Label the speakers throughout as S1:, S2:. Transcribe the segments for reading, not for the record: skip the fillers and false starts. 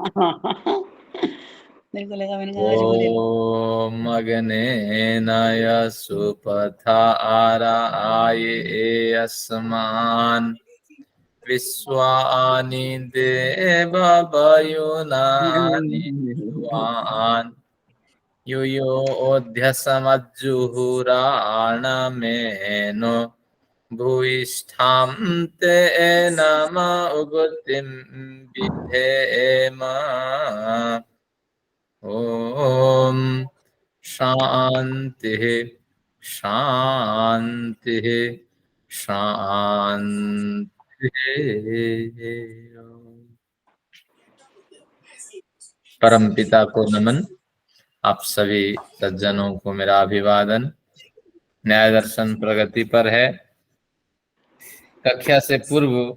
S1: मेरे को लगा, मैंने कहा आज बोले
S2: ओम अग्नेन सुपथा आराये अस्मान् विश्वानि देववयुनानि युवान् युयोऽध्यसमज्जुहुराणमेनो भूयिष्ठां ते नम उगतिं विधेम। ओम शांति शांति शांति। परम पिता को नमन। आप सभी सज्जनों को मेरा अभिवादन। न्याय दर्शन प्रगति पर है। कक्षा से पूर्व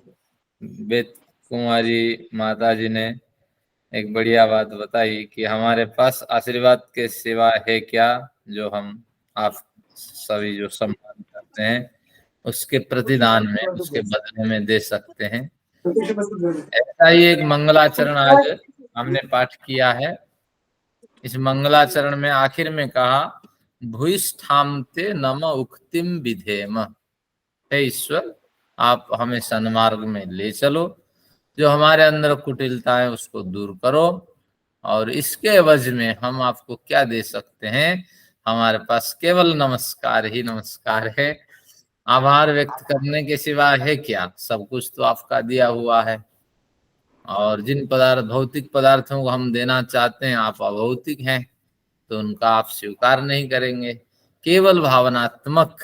S2: वेद कुमारी माता जी ने एक बढ़िया बात बताई कि हमारे पास आशीर्वाद के सिवा है क्या जो हम आप सभी जो सम्मान करते हैं उसके प्रतिदान में, उसके बदले में दे सकते हैं। ऐसा ही एक मंगलाचरण आज हमने पाठ किया है। इस मंगलाचरण में आखिर में कहा, भूयिष्ठामते नम उक्तिम विधेम। हे ईश्वर, आप हमें सन्मार्ग में ले चलो, जो हमारे अंदर कुटिलता है उसको दूर करो, और इसके एवज में हम आपको क्या दे सकते हैं? हमारे पास केवल नमस्कार ही नमस्कार है। आभार व्यक्त करने के सिवा है क्या? सब कुछ तो आपका दिया हुआ है। और जिन भौतिक पदार्थों को हम देना चाहते हैं, आप अभौतिक हैं, तो उनका आप स्वीकार नहीं करेंगे। केवल भावनात्मक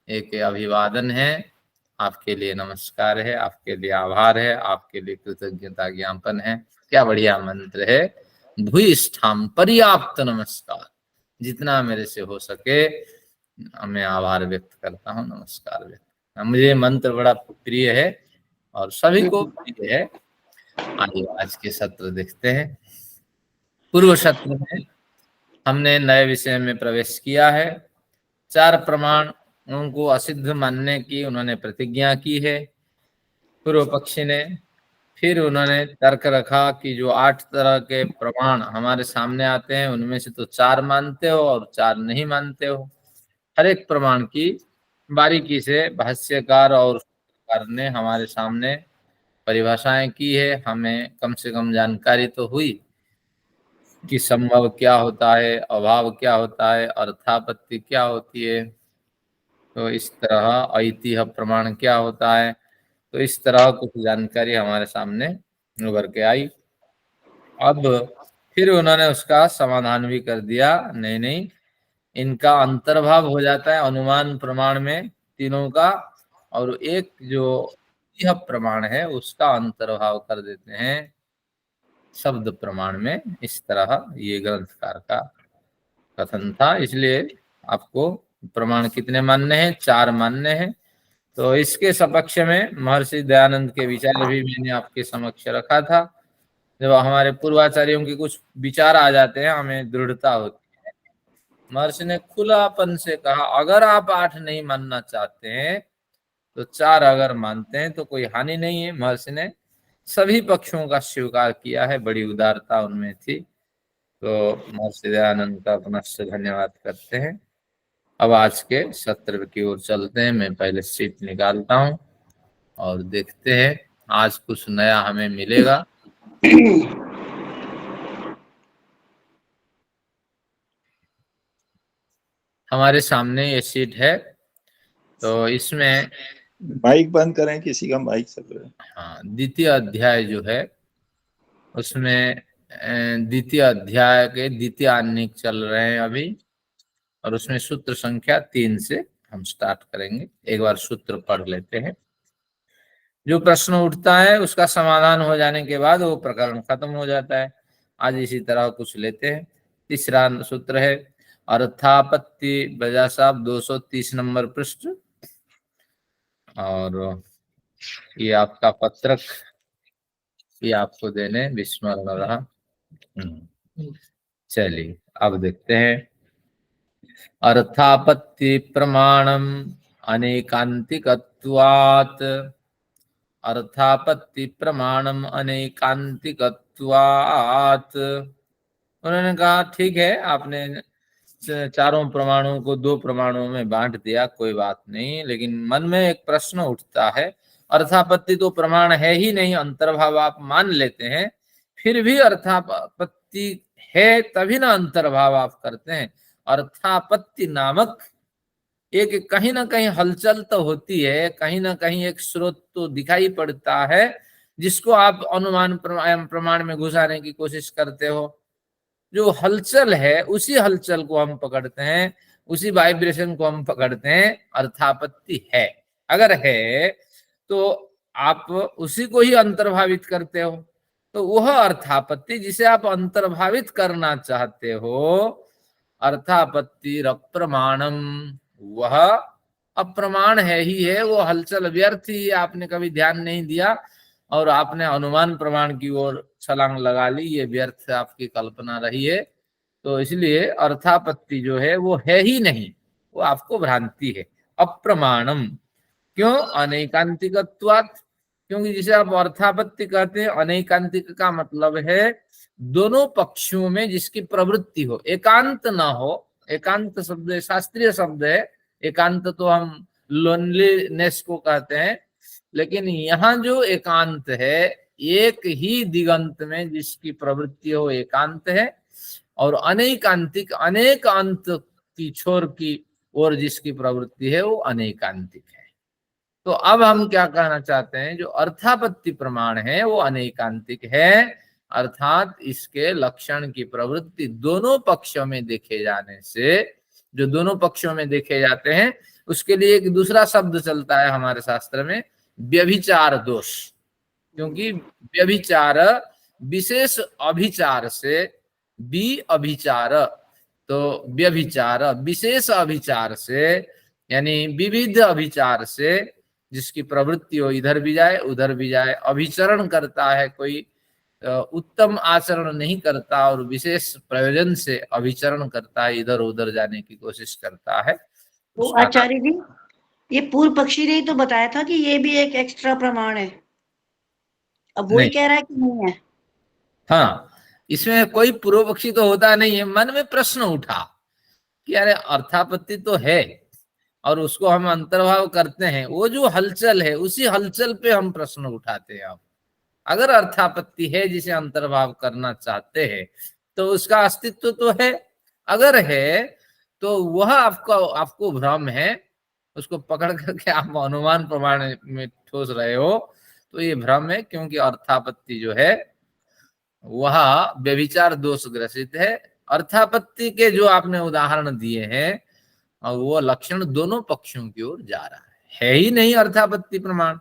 S2: एक अभिवादन है, आपके लिए नमस्कार है, आपके लिए आभार है, आपके लिए कृतज्ञता ज्ञापन है। क्या बढ़िया मंत्र है। भूयिष्ठाम, पर्याप्त नमस्कार, जितना मेरे से हो सके मैं आभार व्यक्त करता हूँ, नमस्कार व्यक्त। मुझे मंत्र बड़ा प्रिय है और सभी को प्रिय है। आइए आज के सत्र देखते हैं। पूर्व सत्र में हमने नए विषय में प्रवेश किया है। 4 प्रमाण उनको असिद्ध मानने की उन्होंने प्रतिज्ञा की है पूर्व पक्षी ने। फिर उन्होंने तर्क रखा कि जो 8 तरह के प्रमाण हमारे सामने आते हैं उनमें से तो 4 मानते हो और 4 नहीं मानते हो। हर एक प्रमाण की बारीकी से भाष्यकार और ने हमारे सामने परिभाषाएं की है। हमें कम से कम जानकारी तो हुई कि संभव क्या होता है, अभाव क्या होता है, अर्थापत्ति क्या होती है, तो इस तरह ऐतिह्य प्रमाण क्या होता है। तो इस तरह कुछ जानकारी हमारे सामने उभर के आई। अब फिर उन्होंने उसका समाधान भी कर दिया। नहीं नहीं, इनका अंतर्भाव हो जाता है अनुमान प्रमाण में तीनों का, और एक जो यह प्रमाण है उसका अंतर्भाव कर देते हैं शब्द प्रमाण में। इस तरह ये ग्रंथकार का कथन था। इसलिए आपको प्रमाण कितने मानने हैं? 4 मानने हैं। तो इसके सपक्ष में महर्षि दयानंद के विचार भी मैंने आपके समक्ष रखा था। जब हमारे पूर्वाचार्यों के कुछ विचार आ जाते हैं हमें दृढ़ता होती है। महर्षि ने खुलापन से कहा, अगर आप 8 नहीं मानना चाहते हैं तो 4 अगर मानते हैं तो कोई हानि नहीं है। महर्षि ने सभी पक्षों का स्वीकार किया है, बड़ी उदारता उनमें थी। तो महर्षि दयानंद का पुनश्च धन्यवाद करते हैं। अब आज के सत्र की ओर चलते हैं। मैं पहले सीट निकालता हूँ और देखते हैं आज कुछ नया हमें मिलेगा। हमारे सामने ये सीट है, तो इसमें
S3: माइक बंद करें, किसी का माइक चल रहा है।
S2: हाँ, द्वितीय अध्याय जो है उसमें द्वितीय अध्याय के द्वितीय आन्निक चल रहे हैं अभी, और उसमें सूत्र संख्या 3 से हम स्टार्ट करेंगे। एक बार सूत्र पढ़ लेते हैं। जो प्रश्न उठता है उसका समाधान हो जाने के बाद वो प्रकरण खत्म हो जाता है। आज इसी तरह कुछ लेते हैं। तीसरा सूत्र है अर्थापत्ति बजा साहब 230 नंबर पृष्ठ, और ये आपका पत्रक ये आपको देने विस्मरण रहा। चलिए अब देखते हैं। अर्थापत्ति प्रमाणम अनेकांतिकत्वात्, अर्थापत्ति प्रमाणम अनेकांतिकत्वात् अनैकांतिकत्वात्। उन्होंने कहा ठीक है, आपने चारों परमाणुओं को दो परमाणुओं में बांट दिया, कोई बात नहीं, लेकिन मन में एक प्रश्न उठता है, अर्थापत्ति तो प्रमाण है ही नहीं, अंतर्भाव आप मान लेते हैं, फिर भी अर्थापत्ति है तभी ना अंतर्भाव आप करते हैं। अर्थापत्ति नामक एक कहीं ना कहीं हलचल तो होती है, कहीं ना कहीं एक स्रोत तो दिखाई पड़ता है, जिसको आप अनुमान प्रमाण में घुसाने की कोशिश करते हो। जो हलचल है उसी हलचल को हम पकड़ते हैं, उसी वाइब्रेशन को हम पकड़ते हैं, अर्थापत्ति है। अगर है तो आप उसी को ही अंतर्भावित करते हो, तो वह अर्थापत्ति जिसे आप अंतर्भावित करना चाहते हो, अर्थापत्ति अप्रमाणम, वह अप्रमाण है ही है, वो हलचल व्यर्थ ही, आपने कभी ध्यान नहीं दिया और आपने अनुमान प्रमाण की ओर छलांग लगा ली, ये व्यर्थ आपकी कल्पना रही है। तो इसलिए अर्थापत्ति जो है वो है ही नहीं, वो आपको भ्रांति है, अप्रमाणम। क्यों? अनैकांतिकत्वात्, क्योंकि जिसे आप अर्थापत्ति कहते हैं, अनैकांतिक का मतलब है दोनों पक्षों में जिसकी प्रवृत्ति हो, एकांत ना हो। एकांत शब्द शास्त्रीय शब्द है, एकांत तो हम लोनलीनेस को कहते हैं, लेकिन यहाँ जो एकांत है, एक ही दिगंत में जिसकी प्रवृत्ति हो, एकांत है। और अनैकांतिक, अनेक अंत की छोर की ओर जिसकी प्रवृत्ति है, वो अनैकांतिक है। तो अब हम क्या कहना चाहते हैं, जो अर्थापत्ति प्रमाण है वो अनैकांतिक है, अर्थात इसके लक्षण की प्रवृत्ति दोनों पक्षों में देखे जाने से, जो दोनों पक्षों में देखे जाते हैं, उसके लिए एक दूसरा शब्द चलता है हमारे शास्त्र में, व्यभिचार दोष। क्योंकि व्यभिचार विशेष अभिचार से, अभिचार, तो व्यभिचार विशेष अभिचार से, यानी विविध अभिचार से जिसकी प्रवृत्ति हो, इधर भी जाए उधर भी जाए, अभिचरण करता है, कोई उत्तम आचरण नहीं करता और विशेष प्रयोजन से अभिचरण करता है, इधर उधर जाने की कोशिश करता है।
S4: तो आचार्य जी, ये पूर्व पक्षी ने तो बताया था कि ये भी एक एक्स्ट्रा प्रमाण है, अब वही कह रहा है कि नहीं है।
S2: हाँ, इसमें कोई पूर्व पक्षी तो होता नहीं है। मन में प्रश्न उठा कि अरे अर्थापत्ति तो है और उसको हम अंतर्भाव करते हैं, वो जो हलचल है उसी हलचल पे हम प्रश्न उठाते हैं। अब अगर अर्थापत्ति है जिसे अंतर्भाव करना चाहते हैं तो उसका अस्तित्व तो है, अगर है तो वह आपको भ्रम है, उसको पकड़ करके आप अनुमान प्रमाण में ठोस रहे हो, तो ये भ्रम है। क्योंकि अर्थापत्ति जो है वह व्यभिचार दोष ग्रसित है। अर्थापत्ति के जो आपने उदाहरण दिए हैं और वो लक्षण दोनों पक्षों की ओर जा रहा है ही नहीं अर्थापत्ति प्रमाण,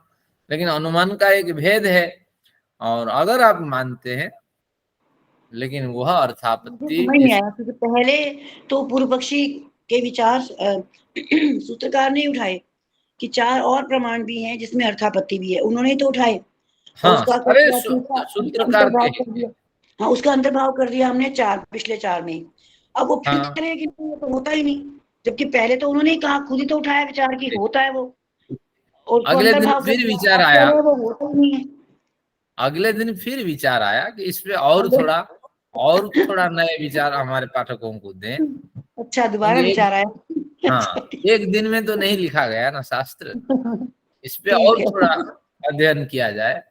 S2: लेकिन अनुमान का एक भेद है। और अगर आप मानते हैं, लेकिन वह अर्थापत्ति
S4: समझ नहीं आया, क्योंकि पहले तो पूर्व पक्षी के विचार सूत्रकार ने उठाए कि चार और प्रमाण भी हैं जिसमें अर्थापत्ति भी है, उन्होंने तो उठाए।
S2: हाँ,
S4: उसका
S2: सूत्रकार
S4: हाँ, उसका अंतर्भाव कर दिया हमने पिछले चार में। अब वो फिर कह रहे हैं कि तो होता ही नहीं, जबकि पहले तो उन्होंने ही कहा, खुद ही तो उठाया विचार की होता है वो, और
S2: अगले दिन फिर विचार आया,
S4: वो होता ही नहीं है।
S2: अगले दिन फिर विचार आया कि इस पे और थोड़ा नए विचार हमारे पाठकों को दें।
S4: अच्छा, दोबारा विचार आया।
S2: हाँ, एक दिन में तो नहीं लिखा गया ना शास्त्र, इस पे और थोड़ा अध्ययन किया जाए।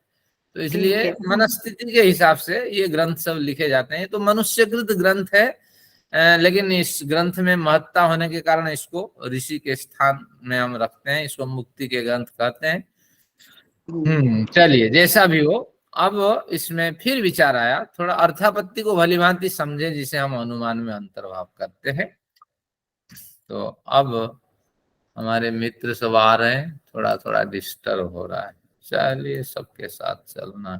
S2: तो इसलिए मनस्थिति के हिसाब से ये ग्रंथ सब लिखे जाते हैं। तो मनुष्यकृत ग्रंथ है, लेकिन इस ग्रंथ में महत्ता होने के कारण इसको ऋषि के स्थान में हम रखते हैं, इसको मुक्ति के ग्रंथ कहते हैं। चलिए, जैसा भी हो, अब इसमें फिर विचार आया, थोड़ा अर्थापत्ति को भली भांति समझे जिसे हम अनुमान में अंतर्भाव करते हैं। तो अब हमारे मित्र सब आ रहे हैं, थोड़ा थोड़ा डिस्टर्ब हो रहा है, चलिए सबके साथ चलना।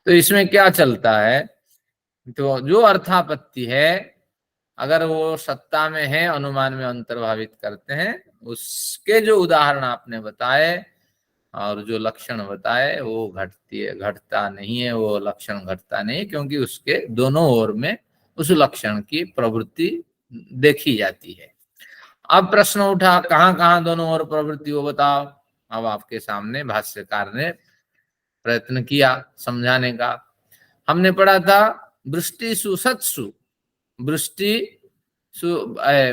S2: तो इसमें क्या चलता है, तो जो अर्थापत्ति है अगर वो सत्ता में है, अनुमान में अंतर्भावित करते हैं, उसके जो उदाहरण आपने बताए और जो लक्षण बताए वो घटता नहीं है, वो लक्षण घटता नहीं, क्योंकि उसके दोनों ओर में उस लक्षण की प्रवृत्ति देखी जाती है। अब प्रश्न उठा, कहाँ कहाँ दोनों ओर प्रवृत्ति वो बताओ। अब आपके सामने भाष्यकार ने प्रयत्न किया समझाने का। हमने पढ़ा था वृष्टिषु सत्सु, वृष्टि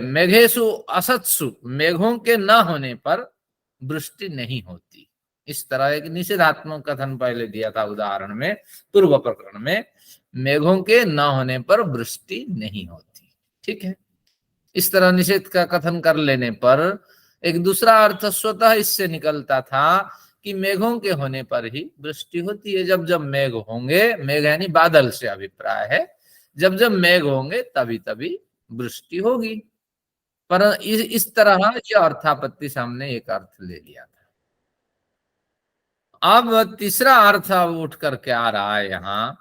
S2: मेघेषु असत्सु, मेघों के न होने पर वृष्टि नहीं होती। इस तरह एक निषेधात्मक कथन पहले दिया था उदाहरण में, पूर्व प्रकरण में, मेघों के न होने पर वृष्टि नहीं होती। ठीक है, इस तरह निषेध का कथन कर लेने पर एक दूसरा अर्थ स्वतः इससे निकलता था कि मेघों के होने पर ही वृष्टि होती है। जब जब मेघ होंगे, मेघ यानी बादल से अभिप्राय है, जब जब मेघ होंगे तभी तभी वृष्टि होगी। पर इस तरह यह अर्थापत्ति से हमने एक अर्थ ले लिया था। अब तीसरा अर्थ उठ करके आ रहा है यहाँ।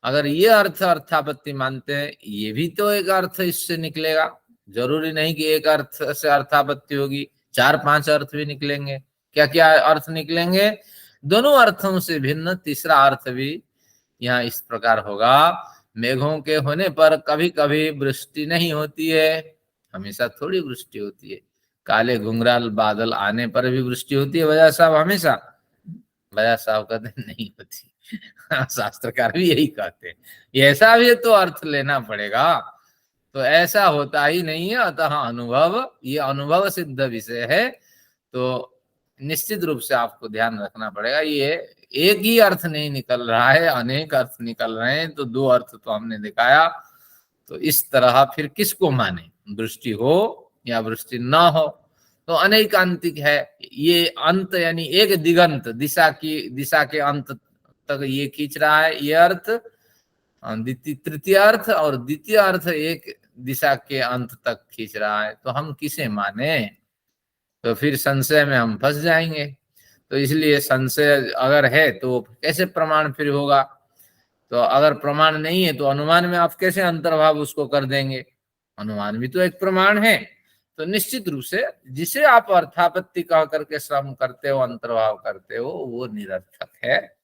S2: अगर ये अर्थ अर्थापत्ति मानते हैं, ये भी तो एक अर्थ इससे निकलेगा। जरूरी नहीं कि एक अर्थ से अर्थापत्ति होगी, 4-5 अर्थ भी निकलेंगे। क्या क्या अर्थ निकलेंगे? दोनों अर्थों से भिन्न तीसरा अर्थ भी यहाँ इस प्रकार होगा। मेघों के होने पर कभी कभी वृष्टि नहीं होती है, हमेशा थोड़ी वृष्टि होती है। काले घुंघराल बादल आने पर भी वृष्टि होती है बजाज साहब? हमेशा? बजाज साहब कहते नहीं होती। शास्त्रकार भी यही कहते हैं। ऐसा भी तो अर्थ लेना पड़ेगा, तो ऐसा होता ही नहीं है। अतः अनुभव, ये अनुभव सिद्ध विषय है, तो निश्चित रूप से आपको ध्यान रखना पड़ेगा। ये एक ही अर्थ नहीं निकल रहा है, अनेक अर्थ निकल रहे हैं। तो 2 अर्थ तो हमने दिखाया। तो इस तरह फिर किसको माने, वृष्टि हो या वृष्टि न हो? तो अनैकांतिक है। ये अंत यानी एक दिगंत, दिशा के अंत तक ये खींच रहा है ये अर्थ, तृतीय अर्थ, और द्वितीय अर्थ एक दिशा के अंत तक खींच रहा है। तो हम किसे माने? तो फिर संशय में हम फंस जाएंगे। तो इसलिए संशय अगर है तो कैसे प्रमाण फिर होगा? तो अगर प्रमाण नहीं है तो अनुमान में आप कैसे अंतर्भाव उसको कर देंगे? अनुमान भी तो एक प्रमाण है। तो निश्चित रूप से जिसे आप अर्थापत्ति कह करके श्रम करते हो, अंतर्भाव करते हो, वो निरर्थक है,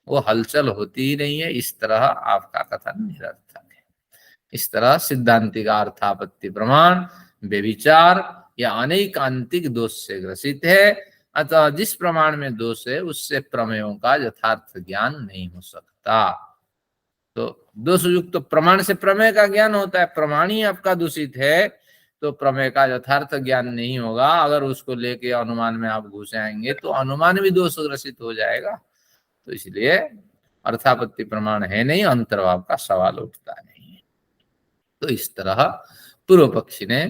S2: वो हलचल होती ही नहीं है। इस तरह आपका कथन निरर्थक है। इस तरह सिद्धांति का अर्थापत्ति प्रमाण व्यभिचार या अनैकांतिक दोष से ग्रसित है। अतः जिस प्रमाण में दोष है उससे प्रमेयों का यथार्थ ज्ञान नहीं हो सकता। तो दोष युक्त प्रमाण से प्रमेय का ज्ञान होता है। प्रमाण ही आपका दूषित है तो प्रमेय का यथार्थ ज्ञान नहीं होगा। अगर उसको लेके अनुमान में आप घुस आएंगे तो अनुमान भी दोष ग्रसित हो जाएगा। तो इसलिए अर्थापत्ति प्रमाण है नहीं, अंतर्भाव का सवाल उठता नहीं है। तो इस तरह पूर्व पक्षी ने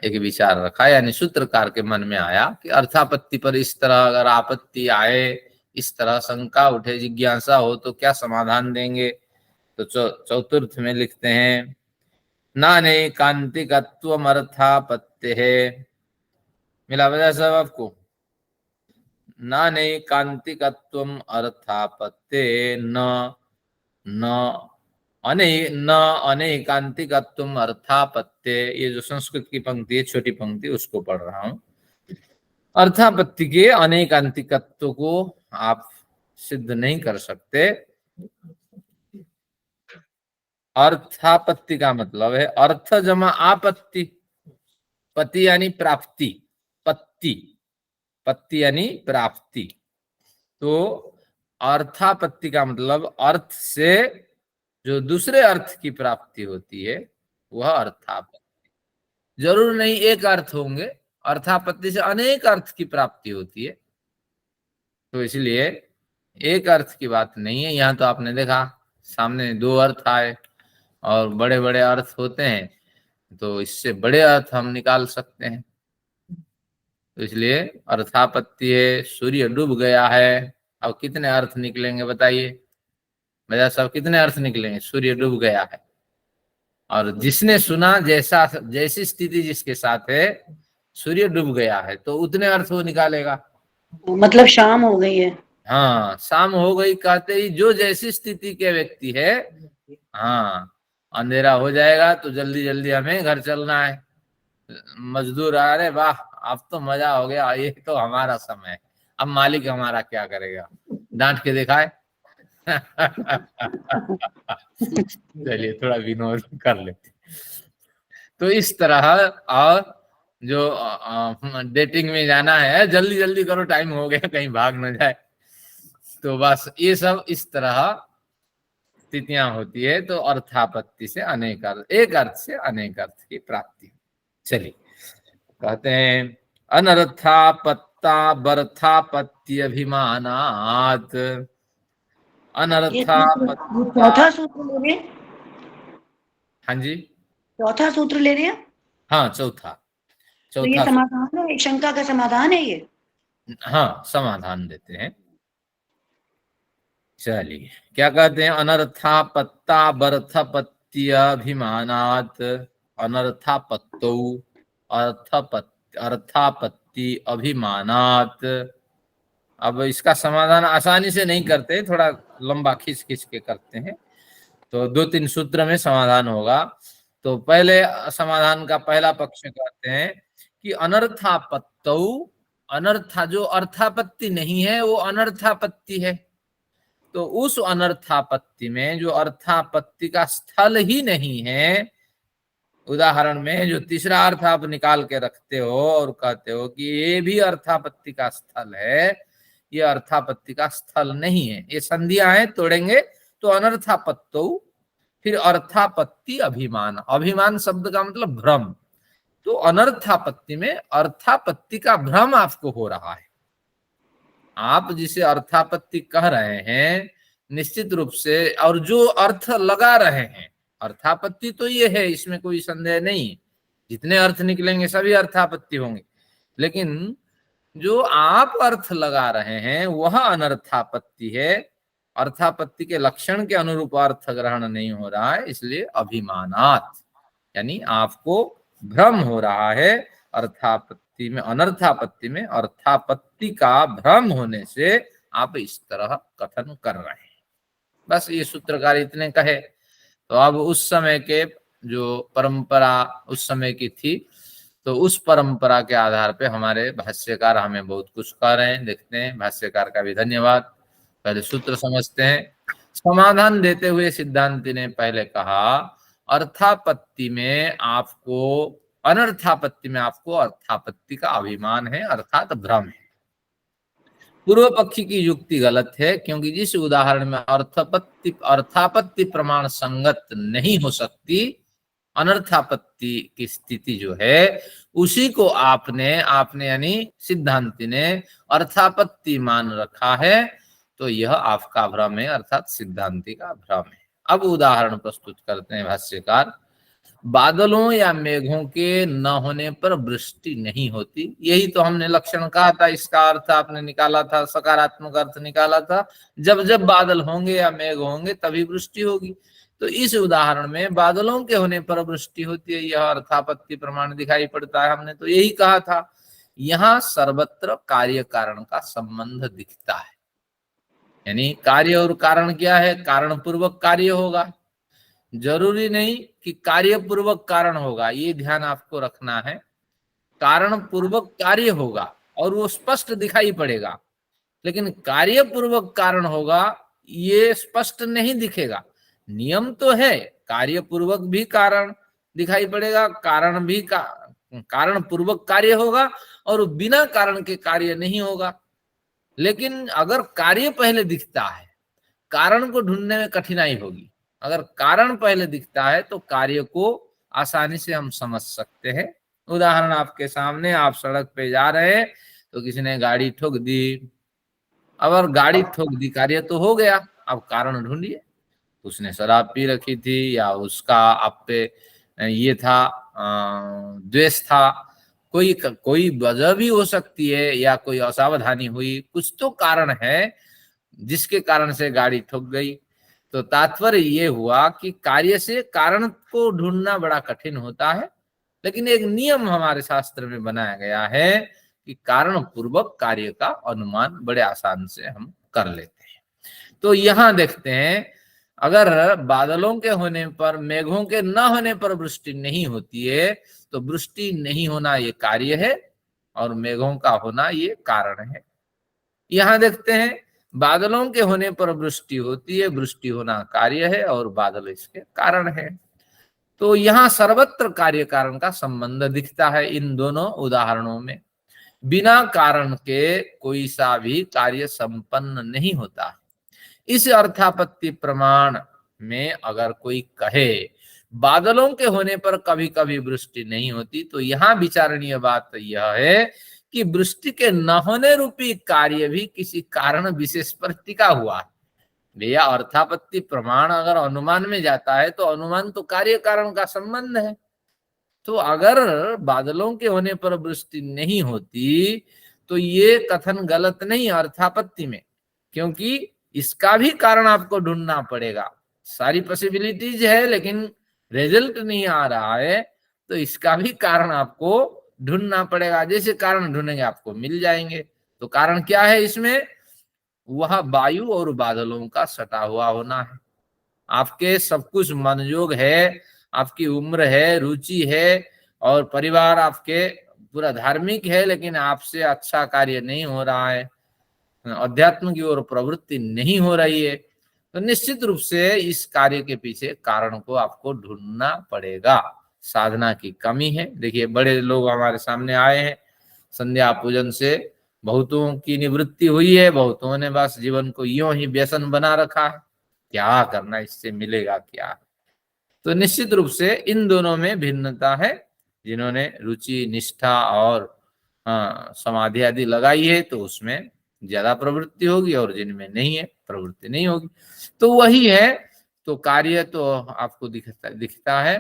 S2: एक विचार रखा, यानी सूत्रकार के मन में आया कि अर्थापत्ति पर इस तरह अगर आपत्ति आए, इस तरह शंका उठे, जिज्ञासा हो, तो क्या समाधान देंगे? तो चतुर्थ में लिखते हैं, नानैकान्तिकत्वम् अर्थापत्तेः। मिला वजह सब आपको? नानैकान्तिकत्वम् अर्थापत्ते न अनैकान्तिकत्वम् अर्थापत्ते। ये जो संस्कृत की पंक्ति है, छोटी पंक्ति, उसको पढ़ रहा हूं। अर्थापत्ति के अनैकान्तिकत्व को आप सिद्ध नहीं कर सकते। अर्थापत्ति का मतलब है अर्थ जमा आपत्ति, पति यानी प्राप्ति, पत्ति यानी प्राप्ति। तो अर्थापत्ति का मतलब अर्थ से जो दूसरे अर्थ की प्राप्ति होती है वह अर्थापत्ति। जरूर नहीं एक अर्थ होंगे, अर्थापत्ति से अनेक अर्थ की प्राप्ति होती है। तो इसलिए एक अर्थ की बात नहीं है। यहाँ तो आपने देखा सामने 2 अर्थ आए और बड़े बड़े अर्थ होते हैं, तो इससे बड़े अर्थ हम निकाल सकते हैं। तो इसलिए अर्थापत्ति है, सूर्य डूब गया है। अब कितने अर्थ निकलेंगे बताइए? मेरा सब कितने अर्थ निकलेंगे? सूर्य डूब गया है, और जिसने सुना, जैसी स्थिति जिसके साथ है, सूर्य डूब गया है, तो उतने अर्थ वो निकालेगा।
S4: मतलब शाम हो गई है।
S2: हाँ, शाम हो गई कहते ही जो जैसी स्थिति के व्यक्ति है, हाँ, अंधेरा हो जाएगा तो जल्दी जल्दी हमें घर चलना है। मजदूर आ रहे, वाह अब तो मजा हो गया, ये तो हमारा समय है। अब मालिक हमारा क्या करेगा? डांट के दिखाए। चलिए थोड़ा विनोद कर लेते। तो इस तरह, और जो डेटिंग में जाना है, जल्दी जल्दी करो, टाइम हो गया, कहीं भाग न जाए। तो बस ये सब इस तरह स्थितियां होती है तो अर्थापत्ति से अनेक अर्थ, एक अर्थ से अनेक अर्थ की प्राप्ति। चलिए कहते हैं अनर्थापत्ता बर्थापत्ति अभिमानात्।
S4: ये
S2: अनर्थापत्ता,
S4: चौथा सूत्र ले रहे हैं,
S2: हाँ जी,
S4: चौथा सूत्र ले रहे हैं।
S2: हाँ चौथा
S4: तो ये समाधान है, शंका का समाधान है ये।
S2: हाँ समाधान देते हैं। चलिए क्या कहते हैं, अनर्थापत्ता बर्थापत्ति अभिमानात् अनर्थापत्तौ अर्थापत्ति अभिमानात्। अब इसका समाधान आसानी से नहीं करते, थोड़ा लंबा खींच खींच के करते हैं, तो 2-3 सूत्र में समाधान होगा। तो पहले समाधान का पहला पक्ष कहते हैं कि अनर्थापत्तौ, अनर्था जो अर्थापत्ति नहीं है वो अनर्थापत्ति है। तो उस अनर्थापत्ति में जो अर्थापत्ति का स्थल ही नहीं है, उदाहरण में जो तीसरा अर्थ आप निकाल के रखते हो और कहते हो कि ये भी अर्थापत्ति का स्थल है, ये अर्थापत्ति का स्थल नहीं है, ये संधियां हैं, तोड़ेंगे तो अनर्थापत्तौ, फिर अर्थापत्ति अभिमान। अभिमान शब्द का मतलब भ्रम। तो अनर्थापत्ति में अर्थापत्ति का भ्रम आपको हो रहा है। आप जिसे अर्थापत्ति कह रहे हैं निश्चित रूप से, और जो अर्थ लगा रहे हैं, अर्थापत्ति तो ये है, इसमें कोई संदेह नहीं, जितने अर्थ निकलेंगे सभी अर्थापत्ति होंगे, लेकिन जो आप अर्थ लगा रहे हैं वह अनर्थापत्ति है। अर्थापत्ति के लक्षण के अनुरूप अर्थ ग्रहण नहीं हो रहा है, इसलिए अभिमानात्, यानी आपको भ्रम हो रहा है। अर्थापत्ति में, अनर्थापत्ति में अर्थापत्ति का भ्रम होने से आप इस तरह कथन कर रहे हैं। बस ये सूत्रकार इतने कहे। तो अब उस समय के जो परंपरा उस समय की थी, तो उस परंपरा के आधार पे हमारे भाष्यकार हमें बहुत कुछ कह रहे हैं। देखते हैं, भाष्यकार का भी धन्यवाद। पहले सूत्र समझते हैं। समाधान देते हुए सिद्धांति ने पहले कहा अर्थापत्ति में आपको, अनर्थापत्ति में आपको अर्थापत्ति का अभिमान है, अर्थात भ्रम है। पूर्व पक्षी की युक्ति गलत है, क्योंकि जिस उदाहरण में अर्थापत्ति प्रमाण संगत नहीं हो सकती, अनर्थापत्ति की स्थिति जो है उसी को आपने यानी सिद्धांति ने अर्थापत्ति मान रखा है, तो यह आपका भ्रम है, अर्थात सिद्धांति का भ्रम है। अब उदाहरण प्रस्तुत करते हैं भाष्यकार। बादलों या मेघों के न होने पर वृष्टि नहीं होती, यही तो हमने लक्षण कहा था, इसका अर्थ आपने निकाला था, सकारात्मक अर्थ निकाला था, जब जब बादल होंगे या मेघ होंगे तभी वृष्टि होगी। तो इस उदाहरण में बादलों के होने पर वृष्टि होती है, यह अर्थापत्ति प्रमाण दिखाई पड़ता है, हमने तो यही कहा था। यहाँ सर्वत्र कार्य कारण का संबंध दिखता है, यानी कार्य और कारण क्या है, कारण पूर्वक कार्य होगा, जरूरी नहीं कि कार्य पूर्वक कारण होगा, ये ध्यान आपको रखना है। कारण पूर्वक कार्य होगा और वो स्पष्ट दिखाई पड़ेगा, लेकिन कार्य पूर्वक कारण होगा ये स्पष्ट नहीं दिखेगा। नियम तो है, कार्य पूर्वक भी कारण दिखाई पड़ेगा, कारण भी कारण पूर्वक कार्य होगा और बिना कारण के कार्य नहीं होगा। लेकिन अगर कार्य पहले दिखता है, कारण को ढूंढने में कठिनाई होगी। अगर कारण पहले दिखता है तो कार्य को आसानी से हम समझ सकते हैं। उदाहरण आपके सामने, आप सड़क पे जा रहे हैं तो किसी ने गाड़ी ठोक दी, अगर गाड़ी ठोक दी कार्य तो हो गया, अब कारण ढूंढिए। उसने शराब पी रखी थी, या उसका आप पे ये था द्वेष था, कोई वजह भी हो सकती है, या कोई असावधानी हुई, कुछ तो कारण है जिसके कारण से गाड़ी ठोक गई। तो तात्पर्य ये हुआ कि कार्य से कारण को ढूंढना बड़ा कठिन होता है, लेकिन एक नियम हमारे शास्त्र में बनाया गया है कि कारण पूर्वक कार्य का अनुमान बड़े आसान से हम कर लेते हैं। तो यहाँ देखते हैं, अगर बादलों के होने पर, मेघों के न होने पर वृष्टि नहीं होती है, तो वृष्टि नहीं होना ये कार्य है और मेघों का होना ये कारण है। यहाँ देखते हैं, बादलों के होने पर वृष्टि होती है, वृष्टि होना कार्य है और बादल इसके कारण है। तो यहाँ सर्वत्र कार्य कारण का संबंध दिखता है इन दोनों उदाहरणों में। बिना कारण के कोई सा भी कार्य संपन्न नहीं होता। इस अर्थापत्ति प्रमाण में अगर कोई कहे बादलों के होने पर कभी कभी वृष्टि नहीं होती, तो यहाँ विचारणीय बात यह है कि वृष्टि के न होने रूपी कार्य भी किसी कारण विशेष पर टिका हुआ है। भैया अर्थापत्ति प्रमाण अगर अनुमान में जाता है तो अनुमान तो कार्य कारण का संबंध है। तो अगर बादलों के होने पर वृष्टि नहीं होती तो ये कथन गलत नहीं अर्थापत्ति में, क्योंकि इसका भी कारण आपको ढूंढना पड़ेगा। सारी पॉसिबिलिटीज है लेकिन रिजल्ट नहीं आ रहा है, तो इसका भी कारण आपको ढूंढना पड़ेगा। जैसे कारण ढूंढेंगे आपको मिल जाएंगे। तो कारण क्या है इसमें? वह वायु और बादलों का सटा हुआ होना है। आपके सब कुछ मनोयोग है, आपकी उम्र है, रुचि है और परिवार आपके पूरा धार्मिक है, लेकिन आपसे अच्छा कार्य नहीं हो रहा है, अध्यात्म की ओर प्रवृत्ति नहीं हो रही है, तो निश्चित रूप से इस कार्य के पीछे कारण को आपको ढूंढना पड़ेगा। साधना की कमी है। देखिए बड़े लोग हमारे सामने आए हैं, संध्या पूजन से बहुतों की निवृत्ति हुई है, बहुतों ने बस जीवन को यूं ही व्यसन बना रखा है, क्या करना, इससे मिलेगा क्या। तो निश्चित रूप से इन दोनों में भिन्नता है। जिन्होंने रुचि, निष्ठा और समाधि आदि लगाई है तो उसमें ज्यादा प्रवृत्ति होगी, और जिनमें नहीं है प्रवृत्ति नहीं होगी। तो वही है। तो कार्य तो आपको दिखता है,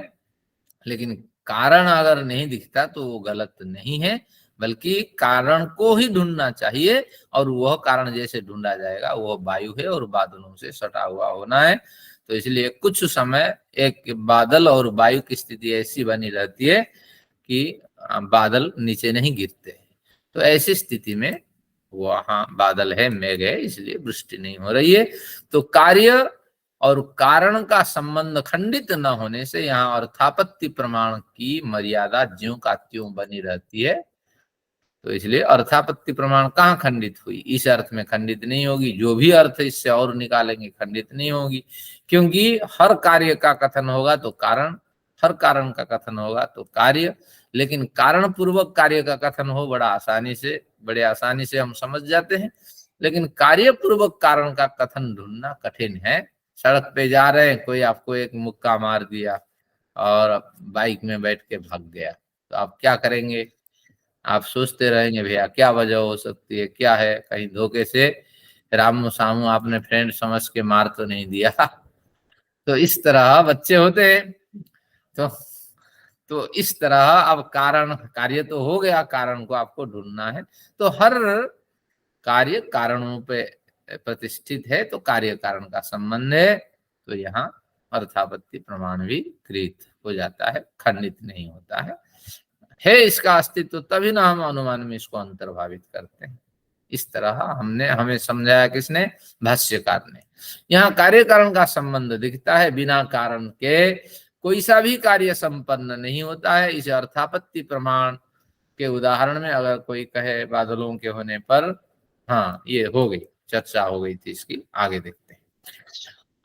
S2: लेकिन कारण अगर नहीं दिखता तो वो गलत नहीं है, बल्कि कारण को ही ढूंढना चाहिए। और वह कारण जैसे ढूंढा जाएगा वह वायु है और बादलों से सटा हुआ होना है। तो इसलिए कुछ समय एक बादल और वायु की स्थिति ऐसी बनी रहती है कि बादल नीचे नहीं गिरते। तो ऐसी स्थिति में वहां बादल है, मेघ है, इसलिए वृष्टि नहीं हो रही है। तो कार्य और कारण का संबंध खंडित न होने से यहाँ अर्थापत्ति प्रमाण की मर्यादा ज्यों का त्यों बनी रहती है। तो इसलिए अर्थापत्ति प्रमाण कहाँ खंडित हुई? इस अर्थ में खंडित नहीं होगी। जो भी अर्थ इससे और निकालेंगे खंडित नहीं होगी, क्योंकि हर कार्य का कथन होगा तो कारण, हर कारण का कथन होगा तो कार्य। लेकिन कारण पूर्वक कार्य का कथन हो बड़े आसानी से हम समझ जाते हैं, लेकिन कार्य पूर्वक कारण का कथन ढूंढना कठिन है। सड़क पे जा रहे हैं, कोई आपको एक मुक्का मार दिया और बाइक में बैठ के भाग गया, तो आप क्या करेंगे? आप सोचते रहेंगे भैया क्या वजह हो सकती है, क्या है, कहीं धोखे से रामू सामू आपने फ्रेंड समझ के मार तो नहीं दिया। तो इस तरह बच्चे होते हैं। तो इस तरह अब कार्य तो हो गया, कारण को आपको ढूंढना है। तो हर कार्य कारणों पे प्रतिष्ठित है, तो कार्य कारण का संबंध है। तो यहाँ अर्थापत्ति प्रमाण भी कृत हो जाता है, खंडित नहीं होता है इसका अस्तित्व, तभी ना हम अनुमान में इसको अंतर्भावित करते हैं। इस तरह हमें समझाया किसने? भाष्यकार ने। यहाँ कार्य कारण का संबंध दिखता है, बिना कारण के कोई सा भी कार्य संपन्न नहीं होता है। इस अर्थापत्ति प्रमाण के उदाहरण में अगर कोई कहे बादलों के होने पर, हाँ ये हो गई, चर्चा हो गई थी इसकी, आगे देखते हैं।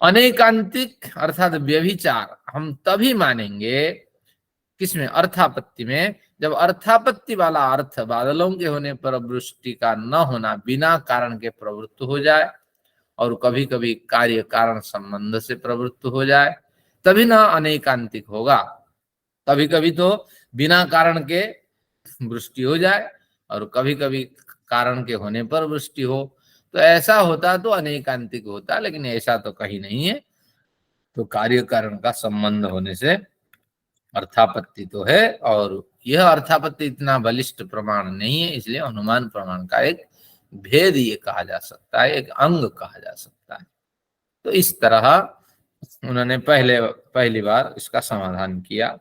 S2: अनेकांतिक अर्थात व्यभिचार हम तभी मानेंगे किसमें? अर्थापत्ति में, जब अर्थापत्ति वाला अर्थ बादलों के होने पर वृष्टि का न होना बिना कारण के प्रवृत्त हो जाए, और कभी कभी कार्य कारण संबंध से प्रवृत्त हो जाए, तभी ना अनेकांतिक होगा। कभी कभी तो बिना कारण के वृष्टि हो जाए और कभी कभी कारण के होने पर वृष्टि हो, तो ऐसा होता तो अनेकांतिक होता, लेकिन ऐसा तो कहीं नहीं है। तो कार्य कारण का संबंध होने से अर्थापत्ति तो है, और यह अर्थापत्ति इतना बलिष्ठ प्रमाण नहीं है, इसलिए अनुमान प्रमाण का एक भेद ये कहा जा सकता है, एक अंग कहा जा सकता है। तो इस तरह उन्होंने पहली बार इसका समाधान किया।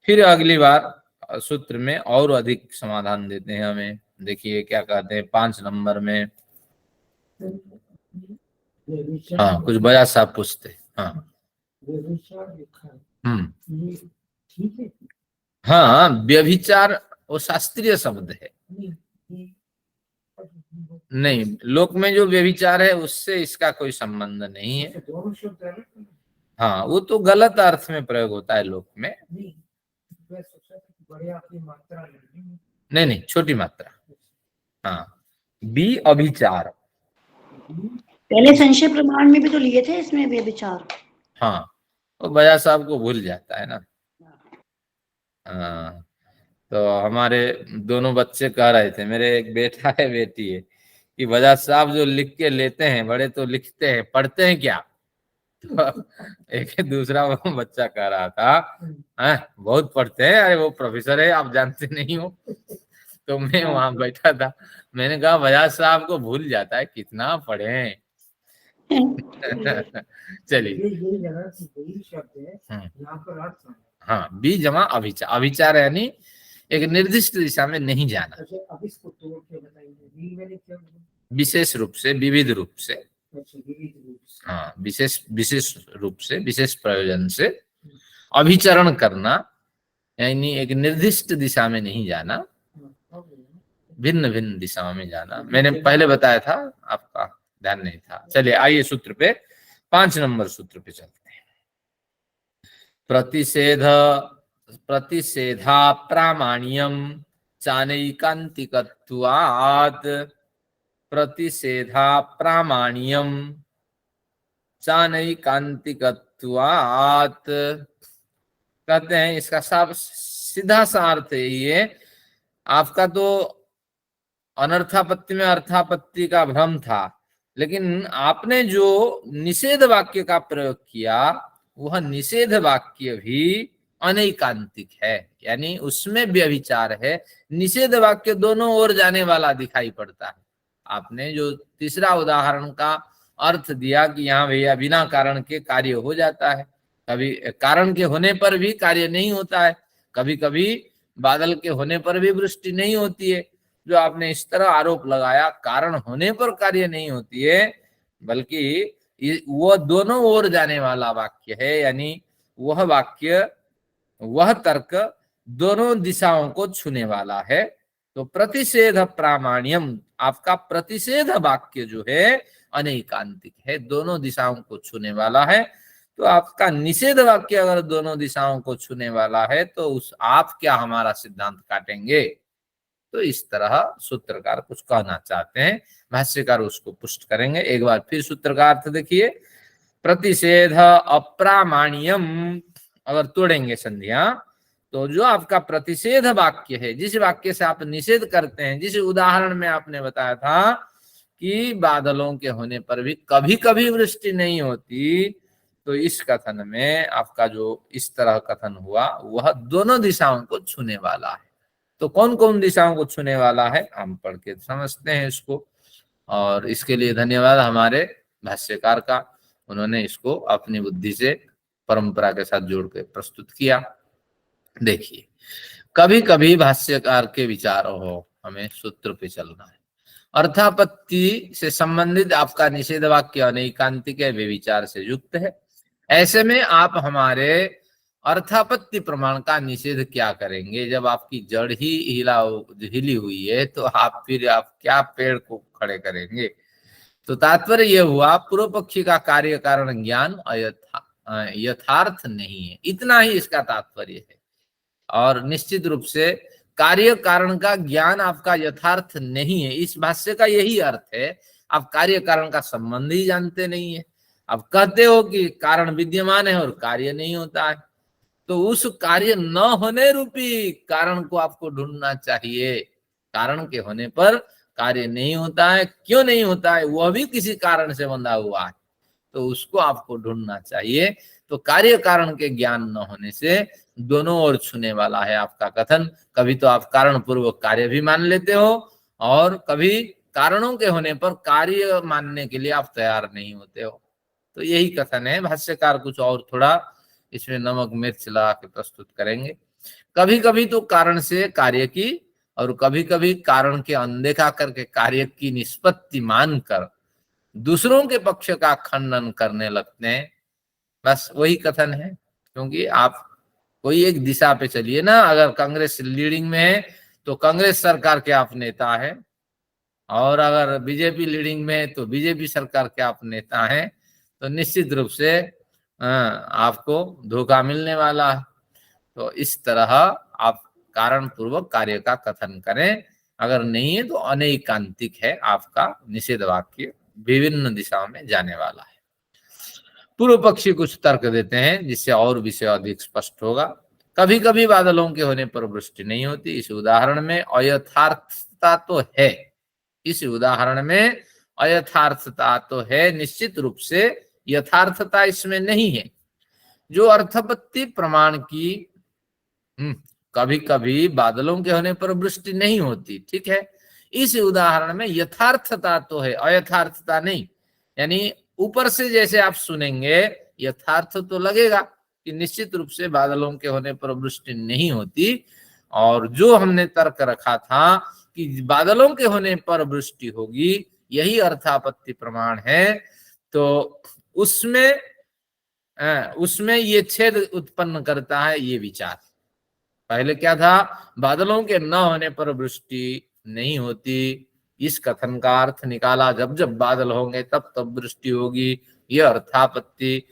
S2: फिर अगली बार सूत्र में और अधिक समाधान देते हैं हमें। देखिए क्या कहते हैं 5 नंबर में। हाँ कुछ बड़ा साहब पूछते। हाँ हाँ व्यभिचार वो शास्त्रीय शब्द है, नहीं लोक में जो व्यभिचार है उससे इसका कोई संबंध नहीं है। हाँ वो तो गलत अर्थ में प्रयोग होता है लोक में। नहीं छोटी मात्रा। हाँ बी अभिचार।
S4: पहले संशय प्रमाण में भी तो लिए थे इसमें व्यभिचार।
S2: हाँ, वो बजाज साहब को भूल जाता है ना। हाँ, तो हमारे दोनों बच्चे कह रहे थे, मेरे एक बेटा है बेटी है, कि बजाज साहब जो लिख के लेते हैं, बड़े तो लिखते हैं, पढ़ते हैं क्या? तो एक दूसरा वो बच्चा कह रहा था, बहुत पढ़ते हैं, अरे वो प्रोफेसर है, आप जानते नहीं हो। तो मैं वहां बैठा था, मैंने कहा बजाज साहब को भूल जाता है, कितना पढ़े हैं। चलिए, हाँ, बी जमा अभिचार, अभिचार यानी एक निर्दिष्ट दिशा में नहीं जाना, विशेष रूप से, विविध रूप से, हाँ, विशेष विशेष रूप से, विशेष प्रयोजन से अभिचरण करना, यानी एक निर्दिष्ट दिशा में नहीं जाना, भिन्न भिन्न दिशाओं में जाना। मैंने पहले बताया था, आपका ध्यान नहीं था। चलिए आइए सूत्र पे, 5 नंबर सूत्र पे चलते हैं। प्रतिषेध प्रतिषेधा प्रामाण्यम चानैकान्तिकत्वात्, प्रतिषेधा प्रामाण्यम चानैकान्तिकत्वात्, कहते हैं इसका साफ सीधा सा अर्थ है ये, आपका तो अनर्थापत्ति में अर्थापत्ति का भ्रम था, लेकिन आपने जो निषेध वाक्य का प्रयोग किया, वह निषेध वाक्य भी अनैकांतिक है, यानी उसमें व्यभिचार है। निषेध वाक्य दोनों ओर जाने वाला दिखाई पड़ता है। आपने जो तीसरा उदाहरण का अर्थ दिया कि यहाँ भैया बिना कारण के कार्य हो जाता है, कभी कारण के होने पर भी कार्य नहीं होता है, कभी कभी बादल के होने पर भी वृष्टि नहीं होती है। जो आपने इस तरह आरोप लगाया, कारण होने पर कार्य नहीं होती है, बल्कि वह दोनों ओर जाने वाला वाक्य है, यानी वह वाक्य, वह तर्क दोनों दिशाओं को छूने वाला है। तो प्रतिषेध प्रामाण्यम, आपका प्रतिषेध वाक्य जो है अनैकांतिक है, दोनों दिशाओं को छूने वाला है। तो आपका निषेध वाक्य अगर दोनों दिशाओं को छूने वाला है, तो उस आप क्या हमारा सिद्धांत काटेंगे? तो इस तरह सूत्रकार कुछ कहना चाहते हैं, भाष्यकार उसको पुष्ट करेंगे। एक बार फिर सूत्र का अर्थ देखिए, प्रतिषेध अप्रामाण्यम, अगर तोड़ेंगे संधियां, तो जो आपका प्रतिषेध वाक्य है, जिस वाक्य से आप निषेध करते हैं, जिस उदाहरण में आपने बताया था कि बादलों के होने पर भी कभी कभी वृष्टि नहीं होती, तो इस कथन में आपका जो इस तरह कथन हुआ, वह दोनों दिशाओं को छूने वाला है। तो कौन कौन दिशाओं को छूने वाला है, हम पढ़ के समझते हैं इसको। और इसके लिए धन्यवाद हमारे भाष्यकार का, उन्होंने इसको अपनी बुद्धि से परंपरा के साथ जोड़ के प्रस्तुत किया। देखिए, कभी कभी भाष्यकार के विचार हो, हमें सूत्र पे चलना है। अर्थापत्ति से संबंधित आपका निषेध वाक्य अनैकांतिक है, वे विचार से युक्त है। ऐसे में आप हमारे अर्थापत्ति प्रमाण का निषेध क्या करेंगे? जब आपकी जड़ ही हिली हुई है, तो आप क्या पेड़ को खड़े करेंगे? तो तात्पर्य यह हुआ, पूर्व पक्षी का कार्य कारण ज्ञान यथार्थ नहीं है, इतना ही इसका तात्पर्य है। और निश्चित रूप से कार्य कारण का ज्ञान आपका यथार्थ नहीं है, इस भाष्य का यही अर्थ है। आप कार्य कारण का संबंध ही जानते नहीं है। आप कहते हो कि कारण विद्यमान है और कार्य नहीं होता है, तो उस कार्य न होने रूपी कारण को आपको ढूंढना चाहिए। कारण के होने पर कार्य नहीं होता है, क्यों नहीं होता है, वह भी किसी कारण से बंधा हुआ है, तो उसको आपको ढूंढना चाहिए। तो कार्य कारण के ज्ञान न होने से दोनों ओर छूने वाला है आपका कथन। कभी तो आप कारण पूर्वक कार्य भी मान लेते हो, और कभी कारणों के होने पर कार्य मानने के लिए आप तैयार नहीं होते हो। तो यही कथन है। भाष्यकार कुछ और थोड़ा इसमें नमक मिर्च लगा के प्रस्तुत करेंगे। कभी कभी तो कारण से कार्य की, और कभी कभी कारण के अनदेखा करके कार्य की निष्पत्ति मानकर दूसरों के पक्ष का खंडन करने लगते हैं। बस वही कथन है। क्योंकि आप कोई एक दिशा पे चलिए ना, अगर कांग्रेस लीडिंग में है तो कांग्रेस सरकार के आप नेता है, और अगर बीजेपी लीडिंग में है तो बीजेपी सरकार के आप नेता हैं, तो निश्चित रूप से आपको धोखा मिलने वाला है। तो इस तरह आप कारण पूर्वक कार्य का कथन करें। अगर नहीं है तो अनैकांतिक है आपका निषेध वाक्य, विभिन्न दिशाओं में जाने वाला है। पूर्व पक्षी कुछ तर्क देते हैं जिससे और विषय अधिक स्पष्ट होगा। कभी कभी बादलों के होने पर वृष्टि नहीं होती, इस उदाहरण में अयथार्थता तो है, इस उदाहरण में अयथार्थता तो है, निश्चित रूप से यथार्थता इसमें नहीं है। जो अर्थापत्ति प्रमाण की कभी कभी बादलों के होने पर वृष्टि नहीं होती, ठीक है, इस उदाहरण में यथार्थता तो है, अयथार्थता नहीं। यानी ऊपर से जैसे आप सुनेंगे यथार्थ तो लगेगा कि निश्चित रूप से बादलों के होने पर वृष्टि नहीं होती, और जो हमने तर्क रखा था कि बादलों के होने पर वृष्टि होगी, यही अर्थापत्ति प्रमाण है, तो उसमें ये छेद उत्पन्न करता है ये विचार। पहले क्या था, बादलों के न होने पर वृष्टि नहीं होती, इस कथन का अर्थ निकाला जब जब बादल होंगे तब तब वृष्टि होगी, यह अर्थापत्ति।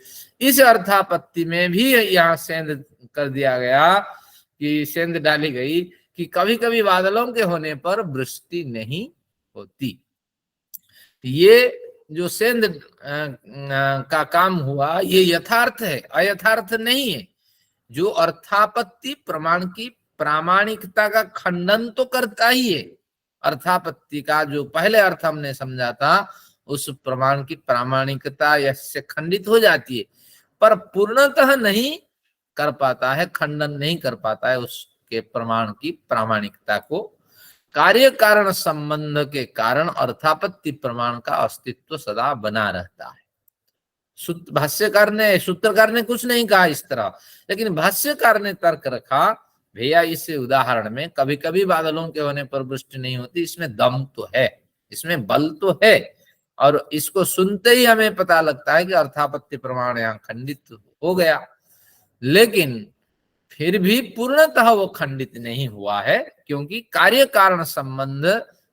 S2: इस अर्थापत्ति में भी यहाँ सेंध कर दिया गया कि सेंध डाली गई कि कभी कभी बादलों के होने पर वृष्टि नहीं होती। ये जो सेंध का काम हुआ ये यथार्थ है, अयथार्थ नहीं है। जो अर्थापत्ति प्रमाण की प्रामाणिकता का खंडन तो करता ही है, अर्थापत्ति का जो पहले अर्थ हमने समझा था उस प्रमाण की प्रामाणिकता इससे खंडित हो जाती है, पर पूर्णतः नहीं कर पाता है, खंडन नहीं कर पाता है उसके प्रमाण की प्रामाणिकता को। कार्य कारण संबंध के कारण अर्थापत्ति प्रमाण का अस्तित्व सदा बना रहता है। भाष्यकार ने, सूत्रकार ने कुछ नहीं कहा इस तरह, लेकिन भाष्यकार ने तर्क रखा भैया इस उदाहरण में कभी कभी बादलों के होने पर वृष्टि नहीं होती, इसमें दम तो है, इसमें बल तो है, और इसको सुनते ही हमें पता लगता है कि अर्थापत्ति प्रमाण यहाँ खंडित हो गया। लेकिन फिर भी पूर्णतः वो खंडित नहीं हुआ है, क्योंकि कार्य कारण संबंध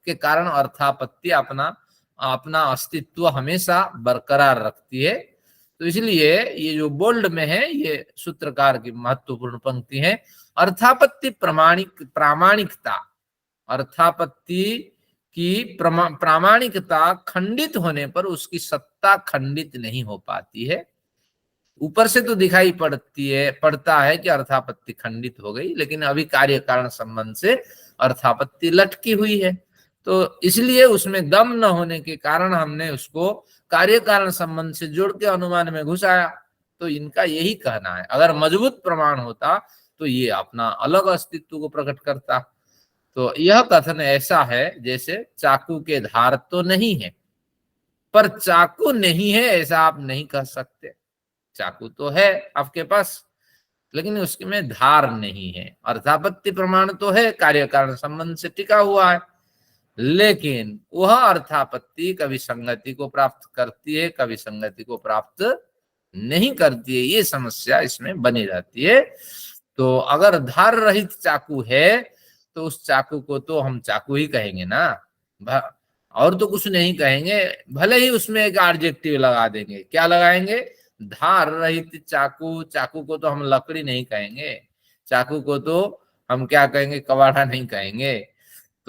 S2: के कारण अर्थापत्ति अपना अस्तित्व हमेशा बरकरार रखती है। तो इसलिए ये जो बोल्ड में है ये सूत्रकार की महत्वपूर्ण पंक्ति है, अर्थापत्ति प्रामाणिकता, अर्थापत्ति की प्रामाणिकता खंडित होने पर उसकी सत्ता खंडित नहीं हो पाती है। ऊपर से तो दिखाई पड़ता है कि अर्थापत्ति खंडित हो गई, लेकिन अभी कार्य कारण संबंध से अर्थापत्ति लटकी हुई है, तो इसलिए उसमें दम न होने के कारण हमने उसको कार्य कारण संबंध से जोड़ के अनुमान में घुसाया। तो इनका यही कहना है, अगर मजबूत प्रमाण होता तो ये अपना अलग अस्तित्व को प्रकट करता। तो यह कथन ऐसा है जैसे चाकू के धार तो नहीं है, पर चाकू नहीं है ऐसा आप नहीं कह सकते। चाकू तो है आपके पास, लेकिन उसके में धार नहीं है। अर्थापत्ति प्रमाण तो है, कार्य कारण संबंध से टिका हुआ है, लेकिन वह अर्थापत्ति कभी संगति को प्राप्त करती है, कभी संगति को प्राप्त नहीं करती है, ये समस्या इसमें बनी रहती है। तो अगर धार रहित चाकू है तो उस चाकू को तो हम चाकू ही कहेंगे ना, और तो कुछ नहीं कहेंगे, भले ही उसमें एक एडजेक्टिव लगा देंगे। क्या लगाएंगे? धार रहित चाकू, चाकू को तो हम लकड़ी नहीं कहेंगे, चाकू को तो हम क्या कहेंगे, कबाड़ा नहीं कहेंगे।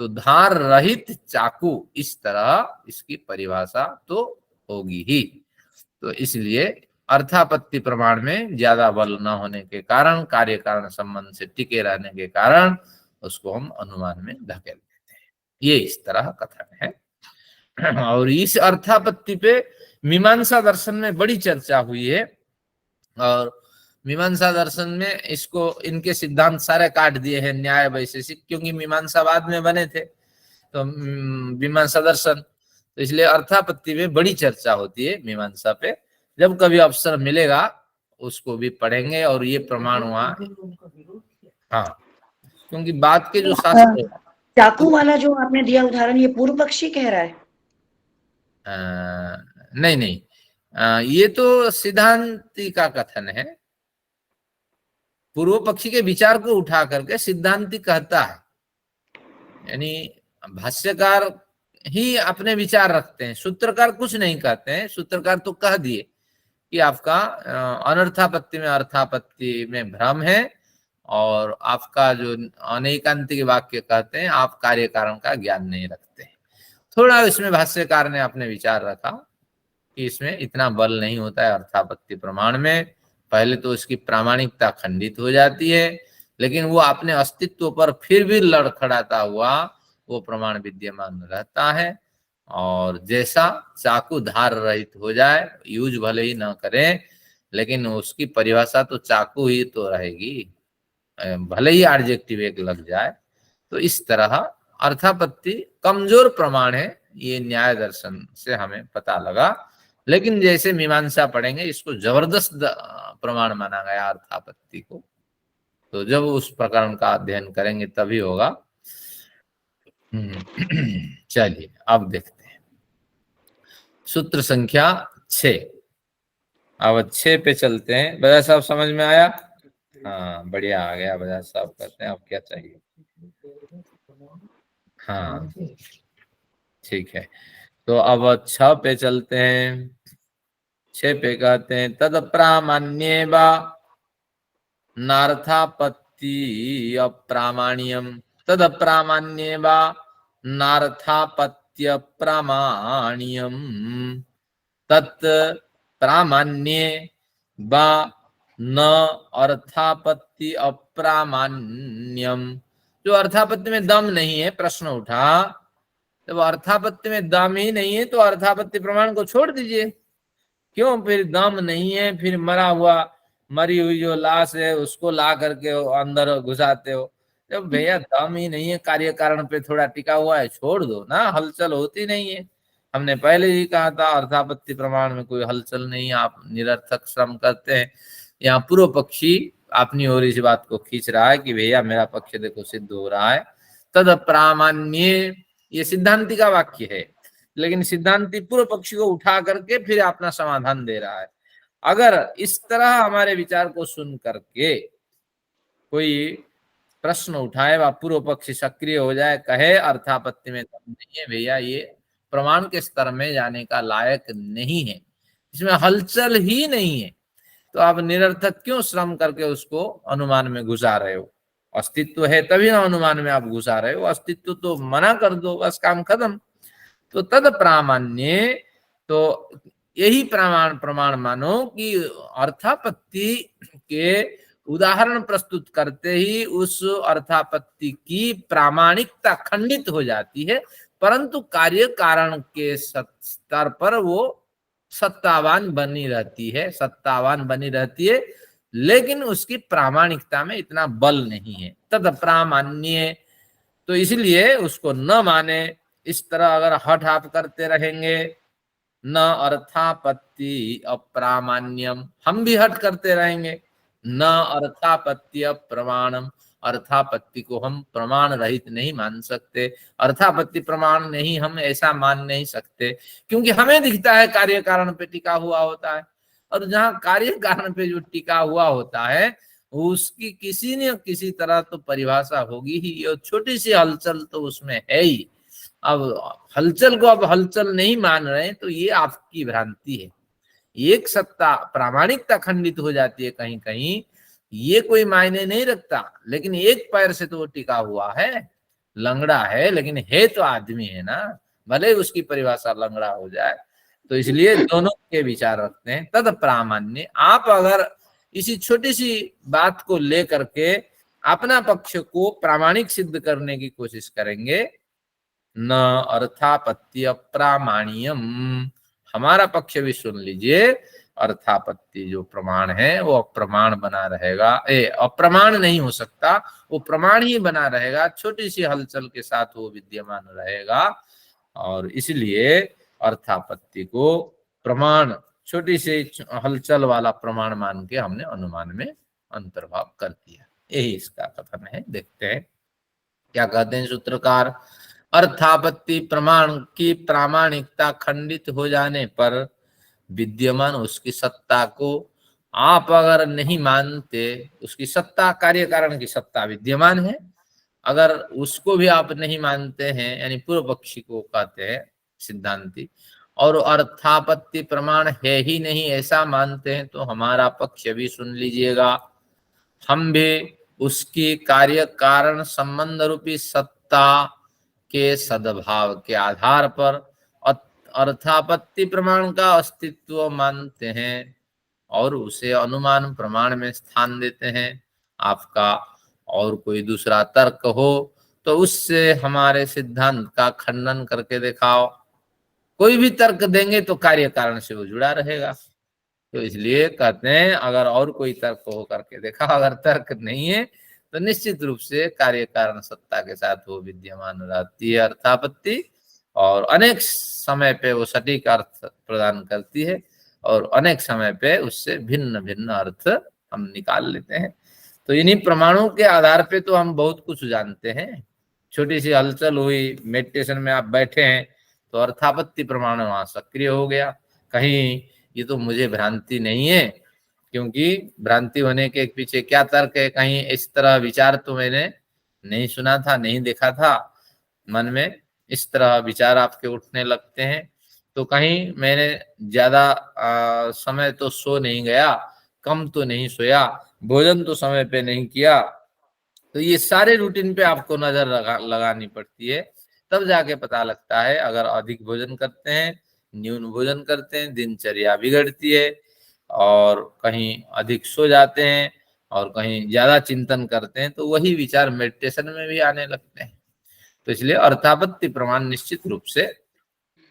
S2: तो धार रहित चाकू, इस तरह इसकी परिभाषा तो होगी ही। तो इसलिए अर्थापत्ति प्रमाण में ज्यादा बल न होने के कारण, कार्य कारण संबंध से टिके रहने के कारण उसको हम अनुमान में धकेल देते हैं। ये इस तरह कथन है। और इस अर्थापत्ति पे मीमांसा दर्शन में बड़ी चर्चा हुई है, और मीमांसा दर्शन में इसको इनके सिद्धांत सारे काट दिए हैं न्याय वैशेषिक, क्योंकि मीमांसा बाद में बने थे तो मीमांसा दर्शन, तो इसलिए अर्थापत्ति में बड़ी चर्चा होती है मीमांसा पे। जब कभी अवसर मिलेगा उसको भी पढ़ेंगे, और ये प्रमाण वहाँ, हाँ, क्योंकि बात के जो शास्त्र,
S4: चाकू वाला जो आपने दिया उदाहरण, ये पूर्व पक्षी कह रहा है?
S2: नहीं, ये तो सिद्धांति का कथन है। पूर्व पक्षी के विचार को उठा करके सिद्धांति कहता है, यानी भाष्यकार ही अपने विचार रखते हैं, सूत्रकार कुछ नहीं कहते हैं। सूत्रकार तो कह दिए कि आपका अनर्थापत्ति में अर्थापत्ति में भ्रम है, और आपका जो अनैकांतिक वाक्य कहते हैं आप कार्य कारण का ज्ञान नहीं रखते हैं। थोड़ा इसमें भाष्यकार ने अपने विचार रखा, कि इसमें इतना बल नहीं होता है अर्थापत्ति प्रमाण में। पहले तो इसकी प्रामाणिकता खंडित हो जाती है, लेकिन वो अपने अस्तित्व पर फिर भी लड़खड़ाता हुआ वो प्रमाण विद्यमान रहता है। और जैसा चाकू धार रहित हो जाए, यूज भले ही ना करें, लेकिन उसकी परिभाषा तो चाकू ही तो रहेगी, भले ही एडजेक्टिव एक लग जाए। तो इस तरह अर्थापत्ति कमजोर प्रमाण है, ये न्याय दर्शन से हमें पता लगा। लेकिन जैसे मीमांसा पढ़ेंगे, इसको जबरदस्त प्रमाण माना गया अर्थापत्ति को। तो जब उस प्रकरण का अध्ययन करेंगे तभी होगा। चलिए अब देखते हैं सूत्र संख्या 6। अब 6 पे चलते हैं। बजाज साहब समझ में आया? हाँ बढ़िया, आ गया बजाज साहब। करते हैं अब क्या चाहिए। हाँ ठीक है, तो अब 6 पे चलते हैं। 6 पे कहते हैं तद प्रामाण्ये वा नार्थापत्ति अप्रामाण्यम। तद प्रामाण्ये वा नार्थापत्य प्रामाण्यम। तत् प्रामाण्ये वा न अर्थापत्ति अप्रामाण्यम। जो अर्थापत्ति में दम नहीं है, प्रश्न उठा, जब अर्थापत्ति में दम ही नहीं है तो अर्थापत्ति प्रमाण को छोड़ दीजिए। क्यों फिर दम नहीं है, फिर मरी हुई जो लाश है उसको ला करके अंदर घुसाते हो? जब भैया दम ही नहीं है, कार्य कारण पे थोड़ा टिका हुआ है, छोड़ दो ना, हलचल होती नहीं है। हमने पहले ही कहा था अर्थापत्ति प्रमाण में कोई हलचल नहीं है, आप निरर्थक श्रम करते हैं। यहाँ पूर्व पक्षी अपनी ओर इस बात को खींच रहा है कि भैया मेरा पक्ष देखो सिद्ध हो रहा है। तद प्रामाण्य, ये सिद्धांति का वाक्य है, लेकिन सिद्धांति पूर्व पक्षी को उठा करके फिर अपना समाधान दे रहा है। अगर इस तरह हमारे विचार को सुन करके कोई प्रश्न उठाए व पूर्व पक्षी सक्रिय हो जाए, कहे अर्थापत्ति में दम नहीं है भैया, ये प्रमाण के स्तर में जाने का लायक नहीं है, इसमें हलचल ही नहीं है, तो आप निरर्थक क्यों श्रम करके उसको अनुमान में घुसा रहे हो? अस्तित्व है तभी ना अनुमान में आप घुसा रहे हो, अस्तित्व तो मना कर दो, बस काम खत्म। तो तद प्रामाण्य, तो यही प्रमाण मानो कि अर्थापत्ति के उदाहरण प्रस्तुत करते ही उस अर्थापत्ति की प्रामाणिकता खंडित हो जाती है, परंतु कार्य कारण के स्तर पर वो सत्तावान बनी रहती है, लेकिन उसकी प्रामाणिकता में इतना बल नहीं है। तद प्रामाण्य, तो इसलिए उसको न माने। इस तरह अगर हठ आप करते रहेंगे, न अर्थापत्ति अप्रामाण्यम, हम भी हठ करते रहेंगे, न अर्थापत्ति अप्रमाणम, अर्थापत्ति को हम प्रमाण रहित नहीं मान सकते, अर्थापत्ति प्रमाण नहीं, हम ऐसा मान नहीं सकते, क्योंकि हमें दिखता है कार्य कारण पे टिका हुआ होता है, और जहां कार्य कारण पे जो टिका हुआ होता है उसकी किसी न किसी तरह तो परिभाषा होगी ही, और छोटी सी हलचल तो उसमें है ही। अब हलचल को अब हलचल नहीं मान रहे तो ये आपकी भ्रांति है। एक सत्ता प्रामाणिकता खंडित हो जाती है कहीं कहीं, ये कोई मायने नहीं रखता, लेकिन एक पैर से तो वो टिका हुआ है, लंगड़ा है लेकिन है तो आदमी है ना, भले उसकी परिभाषा लंगड़ा हो जाए। तो इसलिए दोनों के विचार रखते हैं। तद प्रामाण्य, आप अगर इसी छोटी सी बात को लेकर के अपना पक्ष को प्रामाणिक सिद्ध करने की कोशिश करेंगे, न अर्थापत्ति अप्रामाण्यम, हमारा पक्ष भी सुन लीजिए, अर्थापत्ति जो प्रमाण है वो अप्रमाण बना रहेगा, अप्रमाण नहीं हो सकता, वो प्रमाण ही बना रहेगा, छोटी सी हलचल के साथ वो विद्यमान रहेगा। और इसलिए अर्थापत्ति को प्रमाण, छोटी सी हलचल वाला प्रमाण मान के हमने अनुमान में अंतर्भाव कर दिया। यही इसका कथन है। देखते हैं क्या कहते हैं सूत्रकार। अर्थापत्ति प्रमाण की प्रामाणिकता खंडित हो जाने पर विद्यमान उसकी सत्ता को आप अगर नहीं मानते, उसकी सत्ता, कार्य कारण की सत्ता विद्यमान है, अगर उसको भी आप नहीं मानते हैं, यानी पूर्व पक्षी को कहते हैं सिद्धांती, और अर्थापत्ति प्रमाण है ही नहीं ऐसा मानते हैं, तो हमारा पक्ष भी सुन लीजिएगा। हम भी उसकी कार्य कारण संबंध रूपी सत्ता के सद्भाव के आधार पर अर्थापत्ति प्रमाण का अस्तित्व मानते हैं और उसे अनुमान प्रमाण में स्थान देते हैं। आपका और कोई दूसरा तर्क हो तो उससे हमारे सिद्धांत का खंडन करके दिखाओ। कोई भी तर्क देंगे तो कार्य कारण से वो जुड़ा रहेगा। तो इसलिए कहते हैं अगर और कोई तर्क हो करके देखा, अगर तर्क नहीं है तो निश्चित रूप से कार्य कारण सत्ता के साथ वो विद्यमान रहती है अर्थापत्ति, और अनेक समय पे वो सटीक अर्थ प्रदान करती है और अनेक समय पे उससे भिन्न भिन्न अर्थ हम निकाल लेते हैं। तो इन्हीं प्रमाणों के आधार पे तो हम बहुत कुछ जानते हैं। छोटी सी हलचल हुई, मेडिटेशन में आप बैठे हैं तो अर्थापत्ति प्रमाण वहां सक्रिय हो गया। कहीं ये तो मुझे भ्रांति नहीं है, क्योंकि भ्रांति होने के पीछे क्या तर्क है, कहीं इस तरह विचार तो मैंने नहीं सुना था, नहीं देखा था, मन में इस तरह विचार आपके उठने लगते हैं। तो कहीं मैंने ज्यादा समय तो सो नहीं गया, कम तो नहीं सोया, भोजन तो समय पे नहीं किया। तो ये सारे रूटीन पे आपको नजर लगानी पड़ती है, तब जाके पता लगता है। अगर अधिक भोजन करते हैं, न्यून भोजन करते हैं, दिनचर्या बिगड़ती है, और कहीं अधिक सो जाते हैं और कहीं ज्यादा चिंतन करते हैं तो वही विचार मेडिटेशन में भी आने लगते हैं। तो इसलिए अर्थापत्ति प्रमाण निश्चित रूप से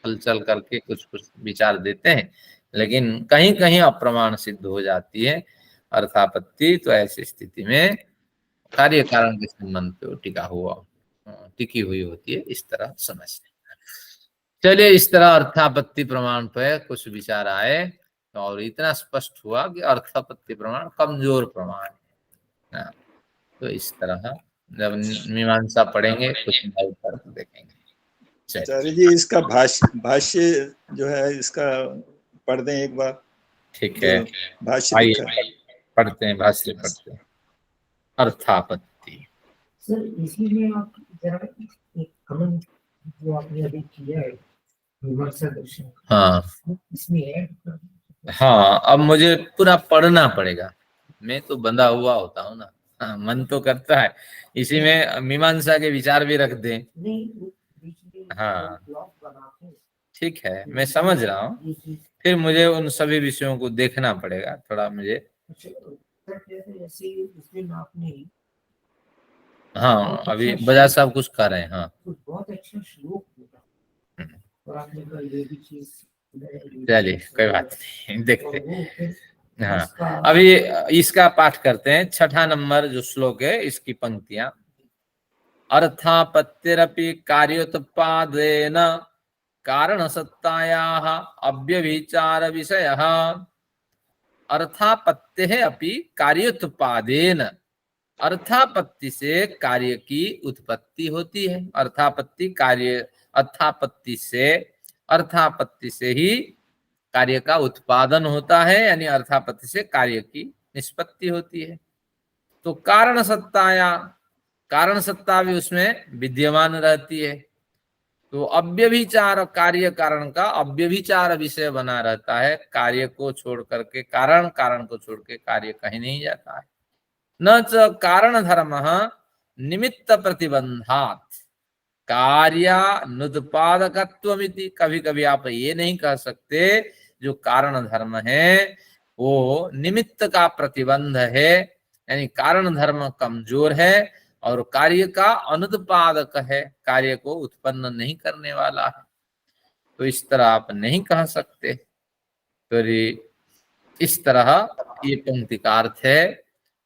S2: हलचल करके कुछ कुछ विचार देते हैं, लेकिन कहीं कहीं अप्रमाण सिद्ध हो जाती है अर्थापत्ति। तो ऐसी स्थिति में कार्य कारण के संबंध पे टिकी हुई होती है, इस तरह समझते हैं। चलिए, इस तरह अर्थापत्ति प्रमाण पे कुछ विचार आए और इतना स्पष्ट हुआ कि अर्थापत्ति प्रमाण कमजोर प्रमाण है। तो इस तरह जब मीमांसा पढ़ेंगे कुछ देखेंगे।
S3: आचार्य जी, इसका भाष्य जो है इसका पढ़ दें एक बार।
S2: ठीक है,
S3: भाष्य
S2: पढ़ते हैं, भाष्य पढ़ते हैं। अर्थापत्ति
S5: सर, इसी में आप जरा एक कमेंट जो आपने अभी किया है विमर्शा दर्शन,
S2: हाँ
S5: इसमें ऐड कर।
S2: हाँ, अब मुझे पूरा पढ़ना पड़ेगा, मैं तो बंधा हुआ होता हूँ ना। हाँ, मन तो करता है इसी में मीमांसा के विचार भी रख दें। हाँ ठीक है, मैं समझ रहा हूँ, फिर मुझे उन सभी विषयों को देखना पड़ेगा थोड़ा मुझे। हाँ, अभी बजाज साहब कुछ कर रहे हैं। हाँ,
S5: बहुत अच्छा श्लोक होगा और आपने कहा ये भी चीज,
S2: चलिए कोई बात नहीं, देखते। हाँ, अभी इसका पाठ करते हैं। 6ठा नंबर जो श्लोक है, इसकी पंक्तियां। अर्थापत्तिरपि कार्योत्पादेन कारण सत्तायाः अव्यभिचार विषयः। अर्थापत्तिः अपि कार्योत्पादेन, अर्थापत्ति से कार्य की उत्पत्ति होती है। अर्थापत्ति कार्य, अर्थापत्ति से ही कार्य का उत्पादन होता है, यानी अर्थापत्ति से कार्य की निष्पत्ति होती है। तो कारण सत्ता भी उसमें विद्यमान रहती है। तो अव्यभिचार, कार्य कारण का अव्यभिचार विषय बना रहता है। कार्य को छोड़ करके कारण, कारण को छोड़ के कार्य कहीं नहीं जाता है। न च कारण धर्म निमित्त प्रतिबंधात कार्यानुत्पादकत्वमिति। कभी कभी आप ये नहीं कह सकते जो कारण धर्म है वो निमित्त का प्रतिबंध है, यानी कारण धर्म कमजोर है और कार्य का अनुत्पादक है, कार्य को उत्पन्न नहीं करने वाला है। तो इस तरह आप नहीं कह सकते। तो इस तरह ये पंक्ति का अर्थ है,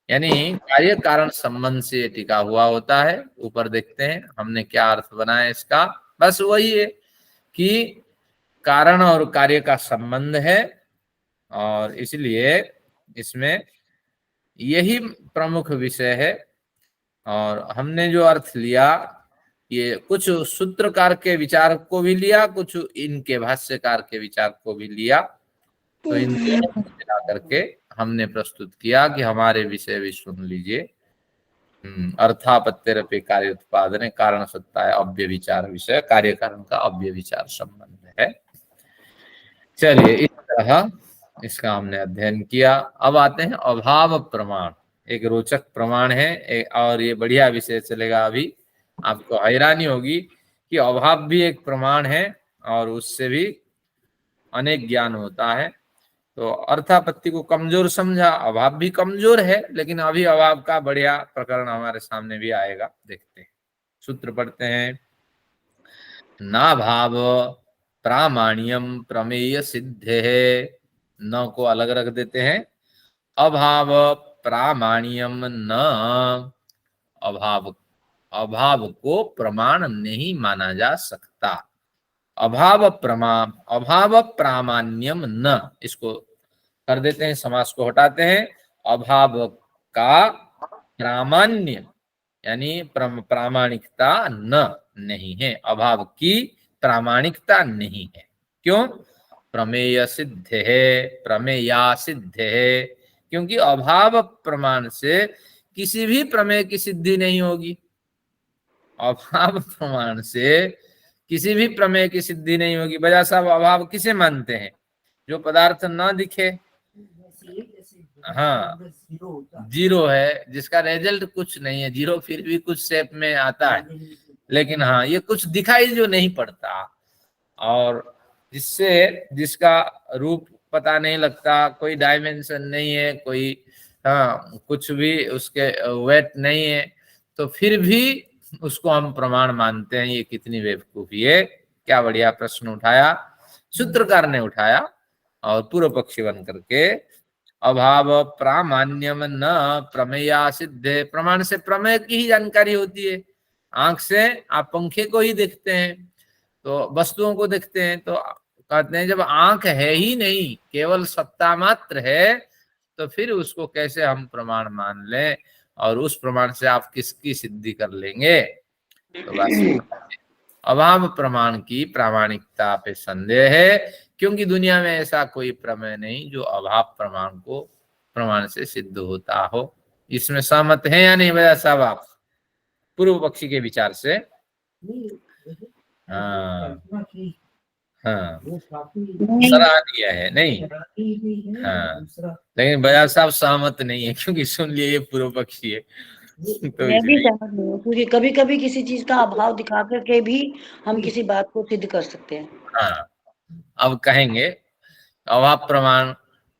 S2: यानी कार्य कारण संबंध से टिका हुआ होता है। ऊपर देखते हैं हमने क्या अर्थ बनाया इसका। बस वही है कि कारण और कार्य का संबंध है, और इसलिए इसमें यही प्रमुख विषय है। और हमने जो अर्थ लिया, ये कुछ सूत्रकार के विचार को भी लिया, कुछ इनके भाष्यकार के विचार को भी लिया। तो इन दोनों को मिला करके हमने प्रस्तुत किया कि हमारे विषय भी सुन लीजिए। अर्थापत्तिरपि कार्य उत्पादने कारण सत्ता है अव्यभिचार विषय, कार्य कारण का अव्यभिचार संबंध है। चलिए, इस तरह इसका हमने अध्ययन किया। अब आते हैं अभाव प्रमाण। एक रोचक प्रमाण है और ये बढ़िया विषय चलेगा। अभी आपको हैरानी होगी कि अभाव भी एक प्रमाण है और उससे भी अनेक ज्ञान होता है। तो अर्थापत्ति को कमजोर समझा, अभाव भी कमजोर है, लेकिन अभी अभाव का बढ़िया प्रकरण हमारे सामने भी आएगा, देखते हैं। सूत्र पढ़ते हैं। ना भाव प्रामाण्यम प्रमेय सिद्धे, न को अलग रख देते हैं। अभाव प्रामाण्यम न, अभाव को प्रमाण नहीं माना जा सकता। अभाव प्रामाण्यम न, इसको कर देते हैं, समास को हटाते हैं। अभाव का प्रामाण्य यानी प्रामाणिकता नहीं है, अभाव की प्रामाणिकता नहीं है। क्यों? प्रमेय सिद्ध है, प्रमेया सिद्ध है, क्योंकि अभाव प्रमाण से किसी भी प्रमेय की सिद्धि नहीं होगी। अभाव प्रमाण से किसी भी प्रमेय की सिद्धि नहीं होगी। बजा साहब, अभाव किसे मानते हैं? जो पदार्थ ना दिखे, हाँ, जीरो है, जिसका रिजल्ट कुछ नहीं है, जीरो फिर भी कुछ शेप में आता है, लेकिन हाँ ये कुछ दिखाई जो नहीं पड़ता, और जिसका रूप पता नहीं लगता, कोई डायमेंशन नहीं है, कोई हाँ कुछ भी उसके वेट नहीं है, तो फिर भी उसको हम प्रमाण मानते हैं। ये कितनी बेवकूफी है। क्या बढ़िया प्रश्न उठाया सूत्रकार ने उठाया, और पूर्व पक्षी बन करके अभाव प्रामाण्यम न प्रमेया सिद्धे, प्रमाण से प्रमेय की ही जानकारी होती है। आंख से आप पंखे को ही देखते हैं, तो वस्तुओं को देखते हैं, तो कहते हैं जब आंख है ही नहीं, केवल सत्ता मात्र है, तो फिर उसको कैसे हम प्रमाण मान लें, और उस प्रमाण से आप किसकी सिद्धि कर लेंगे? तो अभाव प्रमाण की प्रामाणिकता पे संदेह है, क्योंकि दुनिया में ऐसा कोई प्रमेय नहीं जो अभाव प्रमाण को प्रमाण से सिद्ध होता हो। इसमें सहमत है या नहीं भैया साहब आप पूर्व पक्षी के विचार से? हाँ हाँ, सराहनीय है नहीं? हाँ, लेकिन बजाज साहब सहमत नहीं है, क्योंकि सुन लिए ये पूर्व पक्षी है। तो
S4: मैं भी सहमत नहीं हूँ, क्योंकि कभी कभी किसी चीज का अभाव दिखा करके भी हम किसी बात को सिद्ध कर सकते हैं।
S2: हाँ, अब कहेंगे अभाव प्रमाण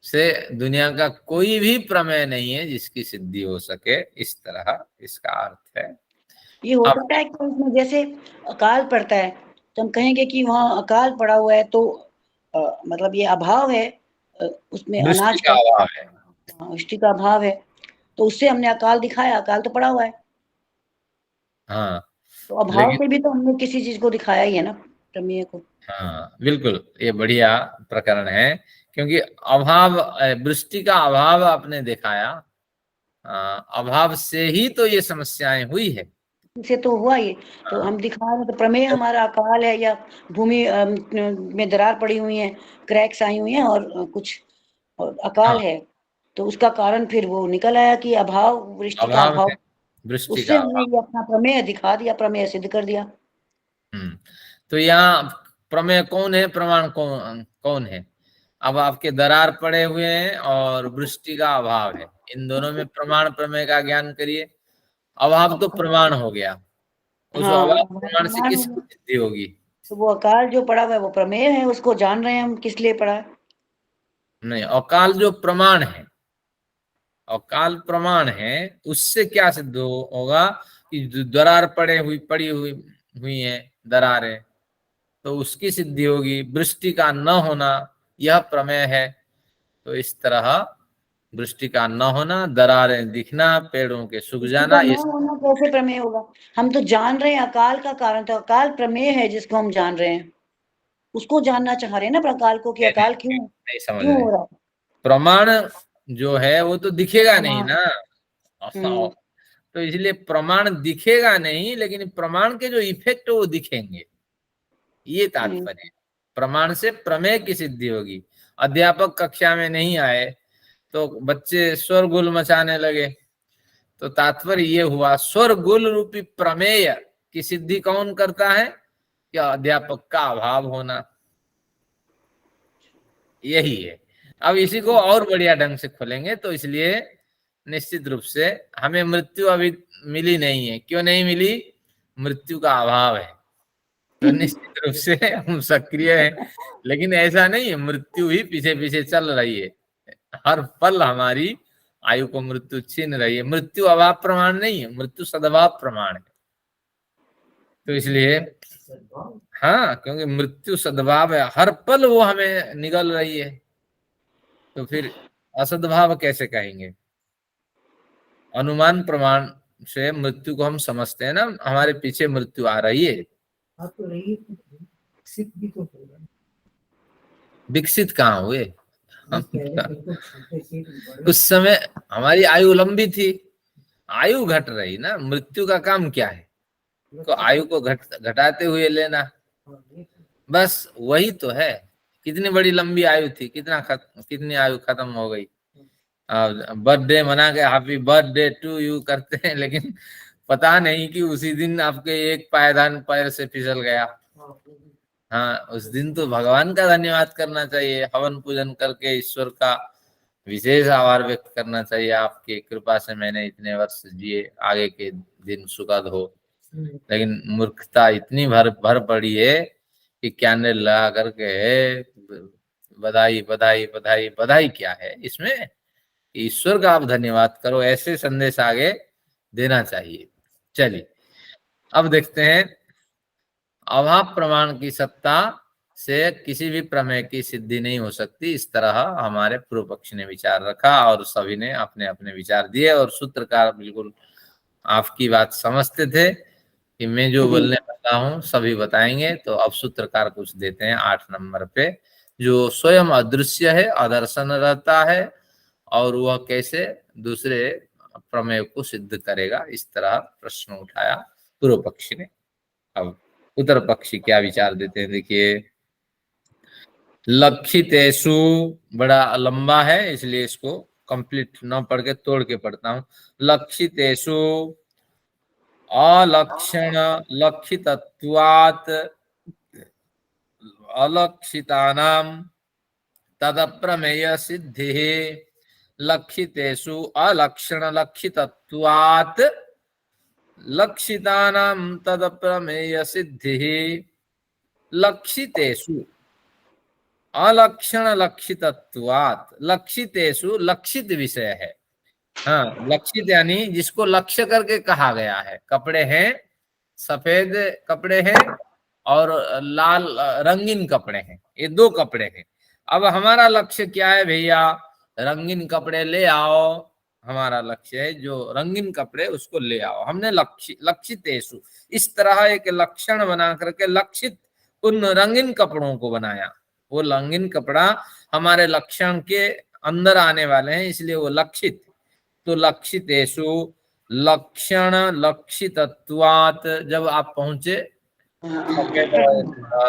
S2: से दुनिया का कोई भी प्रमेय नहीं है जिसकी सिद्धि हो सके, इस तरह इसका अर्थ है।
S4: ये हो सकता है कि उसमें जैसे अकाल पड़ता है, तो हम कहेंगे कि वहाँ अकाल पड़ा हुआ है, तो मतलब ये अभाव है, उसमें अनाज का
S2: अभाव है,
S4: वृष्टि का अभाव है, तो उससे हमने अकाल दिखाया, अकाल तो पड़ा हुआ है।
S2: हाँ,
S4: तो अभाव से भी तो हमने किसी चीज को दिखाया ही है ना, प्रमेय को।
S2: हाँ बिल्कुल, ये बढ़िया प्रकरण है, क्योंकि अभाव, वृष्टि का अभाव आपने दिखाया, अभाव से ही तो ये समस्याएं हुई है,
S4: से तो हुआ ये, तो हम दिखा रहे, तो प्रमेय हमारा अकाल है, या भूमि में दरार पड़ी हुई है, क्रैक्स आई हुई हैं, और कुछ और अकाल है, तो उसका कारण फिर वो निकल आया कि अभाव, वृष्टि का अभाव,
S2: वृष्टि
S4: उससे
S2: का
S4: हमने ये अपना प्रमेय दिखा दिया, प्रमेय सिद्ध कर दिया।
S2: तो यहाँ प्रमेय कौन है, प्रमाण कौन है? अब आपके दरार पड़े हुए हैं और वृष्टि का अभाव है, इन दोनों में प्रमाण प्रमेय का ज्ञान करिए। अभाव तो प्रमाण हो गया, उस अभाव प्रमाण से किसकी सिद्धि होगी?
S4: तो वो अकाल जो पड़ा हुआ है वो प्रमेय है, उसको जान रहे हैं हम किस लिए पड़ा है।
S2: नहीं, अकाल जो प्रमाण है, अकाल प्रमाण है, उससे क्या सिद्ध होगा कि दरार पड़ी हुई है दरारें, तो उसकी सिद्धि होगी। वृष्टि का न होना यह प्रमेय है, तो इस तरह वृष्टि का न होना, दरारें दिखना, पेड़ों के सूख जाना,
S4: ये होना कैसे प्रमेय होगा? हम तो जान रहे हैं अकाल का कारण, तो अकाल प्रमेय है जिसको हम जान रहे हैं, उसको जानना चाह रहे हैं ना अकाल को, कि अकाल क्यों हो रहा है।
S2: प्रमाण जो है वो तो दिखेगा नहीं ना, तो इसलिए प्रमाण दिखेगा नहीं, लेकिन प्रमाण के जो इफेक्ट वो दिखेंगे, ये तात्पर्य। प्रमाण से प्रमेय की सिद्धि होगी। अध्यापक कक्षा में नहीं आए तो बच्चे शोरगुल मचाने लगे, तो तात्पर्य ये हुआ शोरगुल रूपी प्रमेय की सिद्धि कौन करता है? क्या अध्यापक का अभाव होना, यही है। अब इसी को और बढ़िया ढंग से खोलेंगे, तो इसलिए निश्चित रूप से हमें मृत्यु अभी मिली नहीं है। क्यों नहीं मिली? मृत्यु का अभाव है। तो निश्चित रूप से हम सक्रिय हैं, लेकिन ऐसा नहीं है मृत्यु ही पीछे पीछे चल रही है। हर पल हमारी आयु को मृत्यु छीन रही है। मृत्यु अभाव प्रमाण नहीं है, मृत्यु सद्भाव प्रमाण है। तो इसलिए हाँ, क्योंकि मृत्यु सद्भाव है, हर पल वो हमें निगल रही है, तो फिर असद्भाव कैसे कहेंगे। अनुमान प्रमाण से मृत्यु को हम समझते हैं ना, हमारे पीछे मृत्यु आ रही है।
S5: आप तो रही है, विकसित भी तो होगा।
S2: विकसित कहाँ हुए हम?
S5: बिल्कुल छोटे से बड़े।
S2: उस समय हमारी आयु लंबी थी, आयु घट रही ना। मृत्यु का काम क्या है? तो आयु को घटाते हुए लेना, बस वही तो है। कितनी बड़ी लंबी आयु थी, कितनी आयु खत्म हो गई। बर्थडे मना के हैप्पी बर्थडे टू यू करते हैं, लेकिन पता नहीं कि उसी दिन आपके एक पायदान पैर से फिसल गया। हाँ, उस दिन तो भगवान का धन्यवाद करना चाहिए, हवन पूजन करके ईश्वर का विशेष आभार व्यक्त करना चाहिए। आपकी कृपा से मैंने इतने वर्ष जिए, आगे के दिन सुखद हो। लेकिन मूर्खता इतनी भर पड़ी है कि कैंडल लगा करके बधाई बधाई बधाई बधाई क्या है इसमें? ईश्वर का आप धन्यवाद करो, ऐसे संदेश आगे देना चाहिए। चलिए अब देखते हैं, अभाव प्रमाण की सत्ता से किसी भी प्रमेय की सिद्धि नहीं हो सकती, इस तरह हमारे पूर्व पक्ष ने विचार रखा और सभी ने अपने अपने विचार दिए। और सूत्रकार बिल्कुल आपकी बात समझते थे कि मैं जो बोलने वाला हूँ सभी बताएंगे। तो अब सूत्रकार कुछ देते हैं 8 नंबर पे, जो स्वयं अदृश्य है, अदर्शन रहता है, और वह कैसे दूसरे प्रमेय को सिद्ध करेगा, इस तरह प्रश्न उठाया पूर्व पक्षी ने। अब उत्तर पक्षी क्या विचार देते हैं, देखिए। लक्षितेषु, बड़ा लंबा है इसलिए इसको कंप्लीट न पढ़ के तोड़ के पढ़ता हूं। लक्षितेषु अलक्षण लक्षितत्वात् अलक्षितानां तदप्रमेय सिद्धिः। लक्षितेषु अलक्षण लक्षितत्वात् लक्षितानां तदप्रमेय सिद्धिः। लक्षितेषु अलक्षण लक्षितत्वात्, लक्षितेषु लक्षित विषय है। हाँ, लक्षित यानी जिसको लक्ष्य करके कहा गया है। कपड़े हैं, सफेद कपड़े हैं और लाल रंगीन कपड़े हैं, ये 2 कपड़े हैं। अब हमारा लक्ष्य क्या है भैया? रंगीन कपड़े ले आओ, हमारा लक्ष्य है जो रंगीन कपड़े उसको ले आओ। हमने लक्षितेषु इस तरह एक लक्षण बना करके लक्षित उन रंगीन कपड़ों को बनाया। वो रंगीन कपड़ा हमारे लक्षण के अंदर आने वाले हैं, इसलिए वो लक्षित। तो लक्षितेषु लक्षण लक्षितत्वात्, जब आप पहुंचे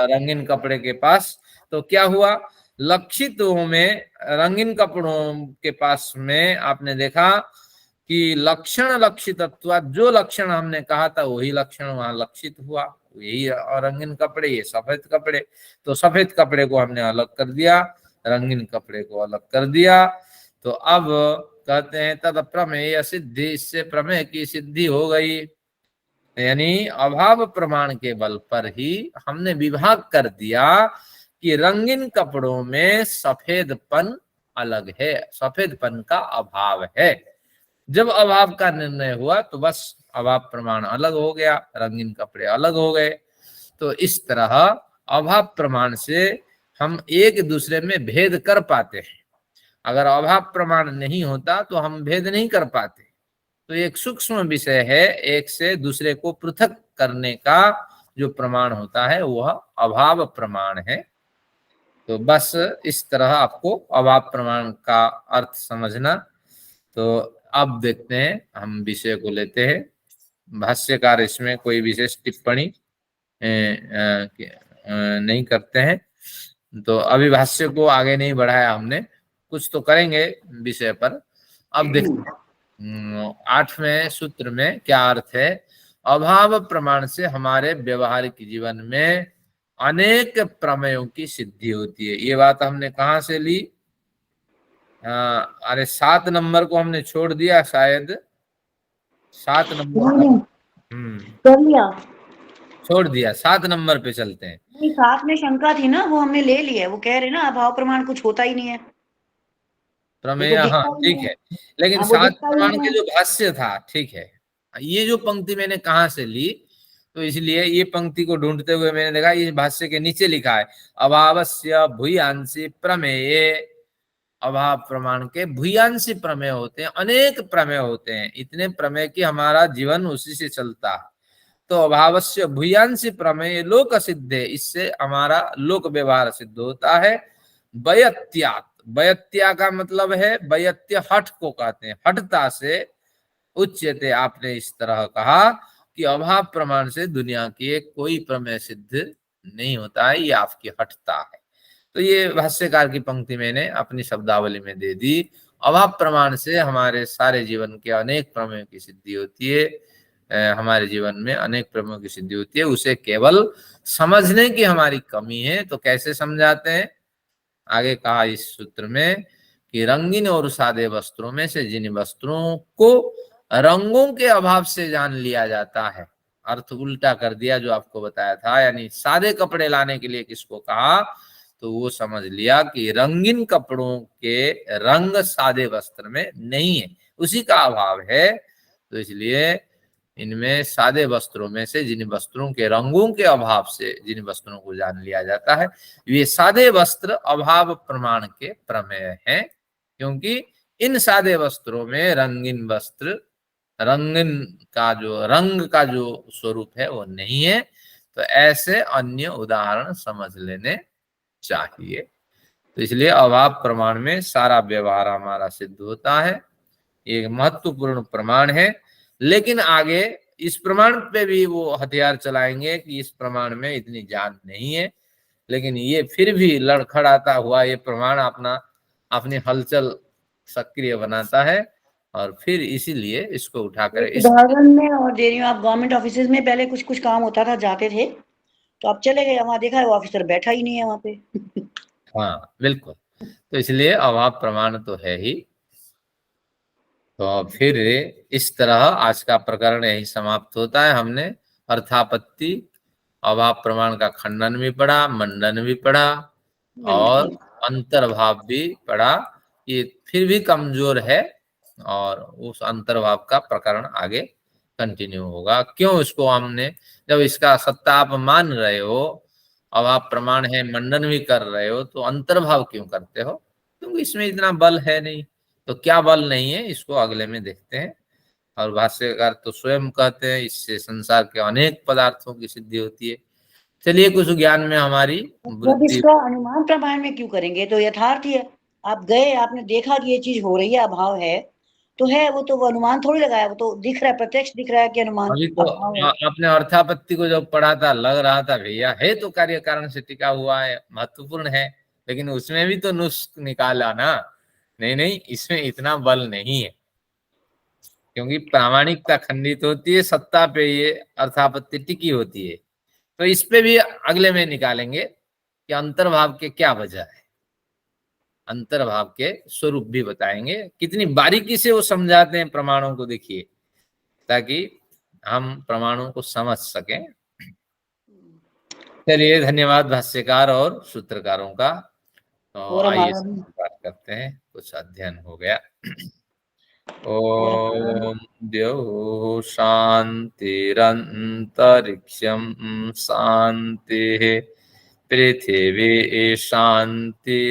S2: रंगीन कपड़े के पास तो क्या हुआ? लक्षितों में, रंगीन कपड़ों के पास में आपने देखा कि लक्षण लक्षितत्वात्, जो लक्षण हमने कहा था वही लक्षण वहां लक्षित हुआ। यही रंगीन कपड़े, ये सफेद कपड़े, तो सफेद कपड़े को हमने अलग कर दिया, रंगीन कपड़े को अलग कर दिया। तो अब कहते हैं तद प्रमेय सिद्धि, इससे प्रमेय की सिद्धि हो गई। यानी अभाव प्रमाण के बल पर ही हमने विभाग कर दिया कि रंगीन कपड़ों में सफेदपन अलग है, सफेदपन का अभाव है। जब अभाव का निर्णय हुआ तो बस अभाव प्रमाण अलग हो गया, रंगीन कपड़े अलग हो गए। तो इस तरह अभाव प्रमाण से हम एक दूसरे में भेद कर पाते हैं। अगर अभाव प्रमाण नहीं होता तो हम भेद नहीं कर पाते। तो एक सूक्ष्म विषय है, एक से दूसरे को पृथक करने का जो प्रमाण होता है वह अभाव प्रमाण है। तो बस इस तरह आपको अभाव प्रमाण का अर्थ समझना। तो अब देखते हैं, हम विषय को लेते हैं। भाष्यकार इसमें कोई विशेष टिप्पणी नहीं करते हैं, तो अभी भाष्य को आगे नहीं बढ़ाया हमने, कुछ तो करेंगे विषय पर। अब देखते हैं 8वें सूत्र में क्या अर्थ है। अभाव प्रमाण से हमारे व्यवहारिक जीवन में अनेक प्रमेयों की सिद्धि होती है। ये बात हमने कहाँ से ली? अरे 7 नंबर को हमने छोड़ दिया शायद, 7 नंबर
S4: कर लिया।
S2: छोड़ दिया, 7 नंबर पे चलते हैं।
S4: नहीं, साथ में शंका थी ना, वो हमने ले लिया है। वो कह रहे ना अभाव प्रमाण कुछ होता ही नहीं है, वो
S2: प्रमेय,
S4: तो
S2: हाँ
S4: दिखता ही
S2: ठीक
S4: नहीं
S2: है,
S4: है।
S2: लेकिन
S4: हाँ, वो
S2: 7
S4: दिखता ही
S2: प्रमाण
S4: नहीं
S2: के
S4: है।
S2: जो भाष्य था, ठीक है, ये जो पंक्ति मैंने कहाँ से ली, तो इसलिए ये पंक्ति को ढूंढते हुए मैंने देखा इस भाष्य के नीचे लिखा है अभावस्य भूयांसी प्रमेय। अभाव प्रमाण के भूयांसी प्रमेय होते हैं, अनेक प्रमेय होते हैं, इतने प्रमेय की हमारा जीवन उसी से चलता है। तो अभावस्य भूयांसी प्रमेय लोक सिद्ध है, इससे हमारा लोक व्यवहार सिद्ध होता है। वयत्यात, वयत्या का मतलब है, वयत्य हठ को कहते हैं, हठता से उच्यते, आपने इस तरह कहा कि अभाव प्रमाण से दुनिया की कोई प्रमेय सिद्ध नहीं होता है, ये आपकी हठता है। तो ये भाष्यकार की पंक्ति मैंने अपनी शब्दावली में दे दी। अभाव प्रमाण से हमारे सारे जीवन के अनेक प्रमेयों की सिद्धि होती है, हमारे जीवन में अनेक प्रमेयों की सिद्धि होती है। उसे केवल समझने की हमारी कमी है। तो कैसे समझाते हैं, आगे कहा इस सूत्र में कि रंगीन और सादे वस्त्रों में से जिन वस्त्रों को रंगों के अभाव से जान लिया जाता है, अर्थ उल्टा कर दिया जो आपको बताया था, यानी सादे कपड़े लाने के लिए किसको कहा, तो वो समझ लिया कि रंगीन कपड़ों के रंग सादे वस्त्र में नहीं है, उसी का अभाव है। तो इसलिए इनमें सादे वस्त्रों में से जिन वस्त्रों के रंगों के अभाव से जिन वस्त्रों को जान लिया जाता है, ये सादे वस्त्र अभाव प्रमाण के प्रमेय हैं, क्योंकि इन सादे वस्त्रों में रंगीन वस्त्र, रंगीन का जो रंग का जो स्वरूप है वो नहीं है। तो ऐसे अन्य उदाहरण समझ लेने चाहिए। तो इसलिए अभाव प्रमाण में सारा व्यवहार हमारा सिद्ध होता है, ये महत्वपूर्ण प्रमाण है। लेकिन आगे इस प्रमाण पे भी वो हथियार चलाएंगे कि इस प्रमाण में इतनी जान नहीं है, लेकिन ये फिर भी लड़खड़ाता हुआ ये प्रमाण अपनी हलचल सक्रिय बनाता है, और फिर इसीलिए इसको उठाकर
S4: एक उदाहरण में और दे रही हूँ, आप गवर्नमेंट ऑफिस में पहले कुछ कुछ काम होता था, जाते थे तो आप चले गए, वहां देखा है वो ऑफिसर बैठा ही नहीं है वहां पे।
S2: हाँ बिल्कुल, तो इसलिए अभाव प्रमाण तो है ही। तो फिर इस तरह आज का प्रकरण यही समाप्त होता है। हमने अर्थापत्ति, अभाव प्रमाण का खंडन भी पढ़ा, मंडन भी पढ़ा, और अंतर्भाव भी पढ़ा। ये फिर भी कमजोर है, और उस अंतर्भाव का प्रकरण आगे कंटिन्यू होगा। क्यों इसको हमने, जब इसका सत्ता आप मान रहे हो, अभाव प्रमाण है, मंडन भी कर रहे हो, तो अंतर्भाव क्यों करते हो, क्योंकि इसमें इतना बल है नहीं। तो क्या बल नहीं है, इसको अगले में देखते हैं। और भाष्यकार तो स्वयं कहते हैं इससे संसार के अनेक पदार्थों की सिद्धि होती है। चलिए, कुछ ज्ञान में हमारी
S4: जब
S2: वृद्धि।
S4: इसका अनुमान प्रमाण में क्यों करेंगे, तो यथार्थ ही है। आप गए, आपने देखा कि ये चीज हो रही है, अभाव है तो है, वो तो वो अनुमान थोड़ी लगाया, वो तो दिख रहा है, प्रत्यक्ष दिख रहा है कि अनुमान
S2: अभी तो
S4: अभाव है।
S2: आपने अर्थापत्ति को जब पढ़ा था, लग रहा था भैया है तो कार्य कारण से टिका हुआ है, महत्वपूर्ण है, लेकिन उसमें भी तो नुस्ख निकाला ना, नहीं नहीं इसमें इतना बल नहीं है, क्योंकि प्रामाणिकता खंडित होती है, सत्ता पे ये अर्थापत्ति टिकी होती है। तो इस पे भी अगले में निकालेंगे कि अंतर्भाव के क्या वजह है, अंतर्भाव के स्वरूप भी बताएंगे, कितनी बारीकी से वो समझाते हैं प्रमाणों को, देखिए, ताकि हम प्रमाणों को समझ सकें। चलिए, धन्यवाद भाष्यकार और सूत्रकारों का। तो
S4: और
S2: आइए
S4: हमारा
S2: बात करते हैं, कुछ अध्ययन हो गया। ओम द्यौः शान्तिरन्तरिक्षं शान्तिः, पृथिवी शान्तिरापः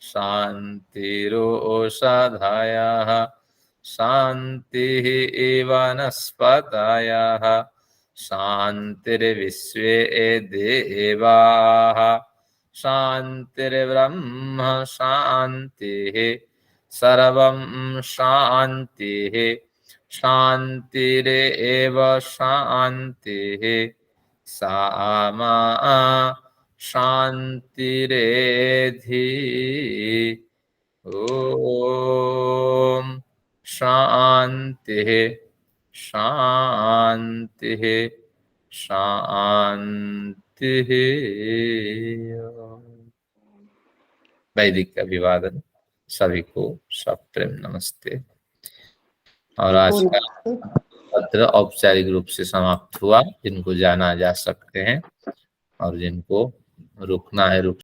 S2: शान्तिरोषधयः, शान्तिः वनस्पतयः, शान्तिर्विश्वे देवाः, शान्तिर्ब्रह्म शान्तिः, सर्वं शान्तिः, शान्तिरेव शान्तिः, सामा शान्तिरेधि। ओम शान्तिः शान्तिः शान्तिः। वैदिक अभिवादन सभी को, सब प्रेम नमस्ते। और आज का पत्र औपचारिक रूप से समाप्त हुआ। जिनको जाना जा सकते हैं और जिनको रुकना है रुक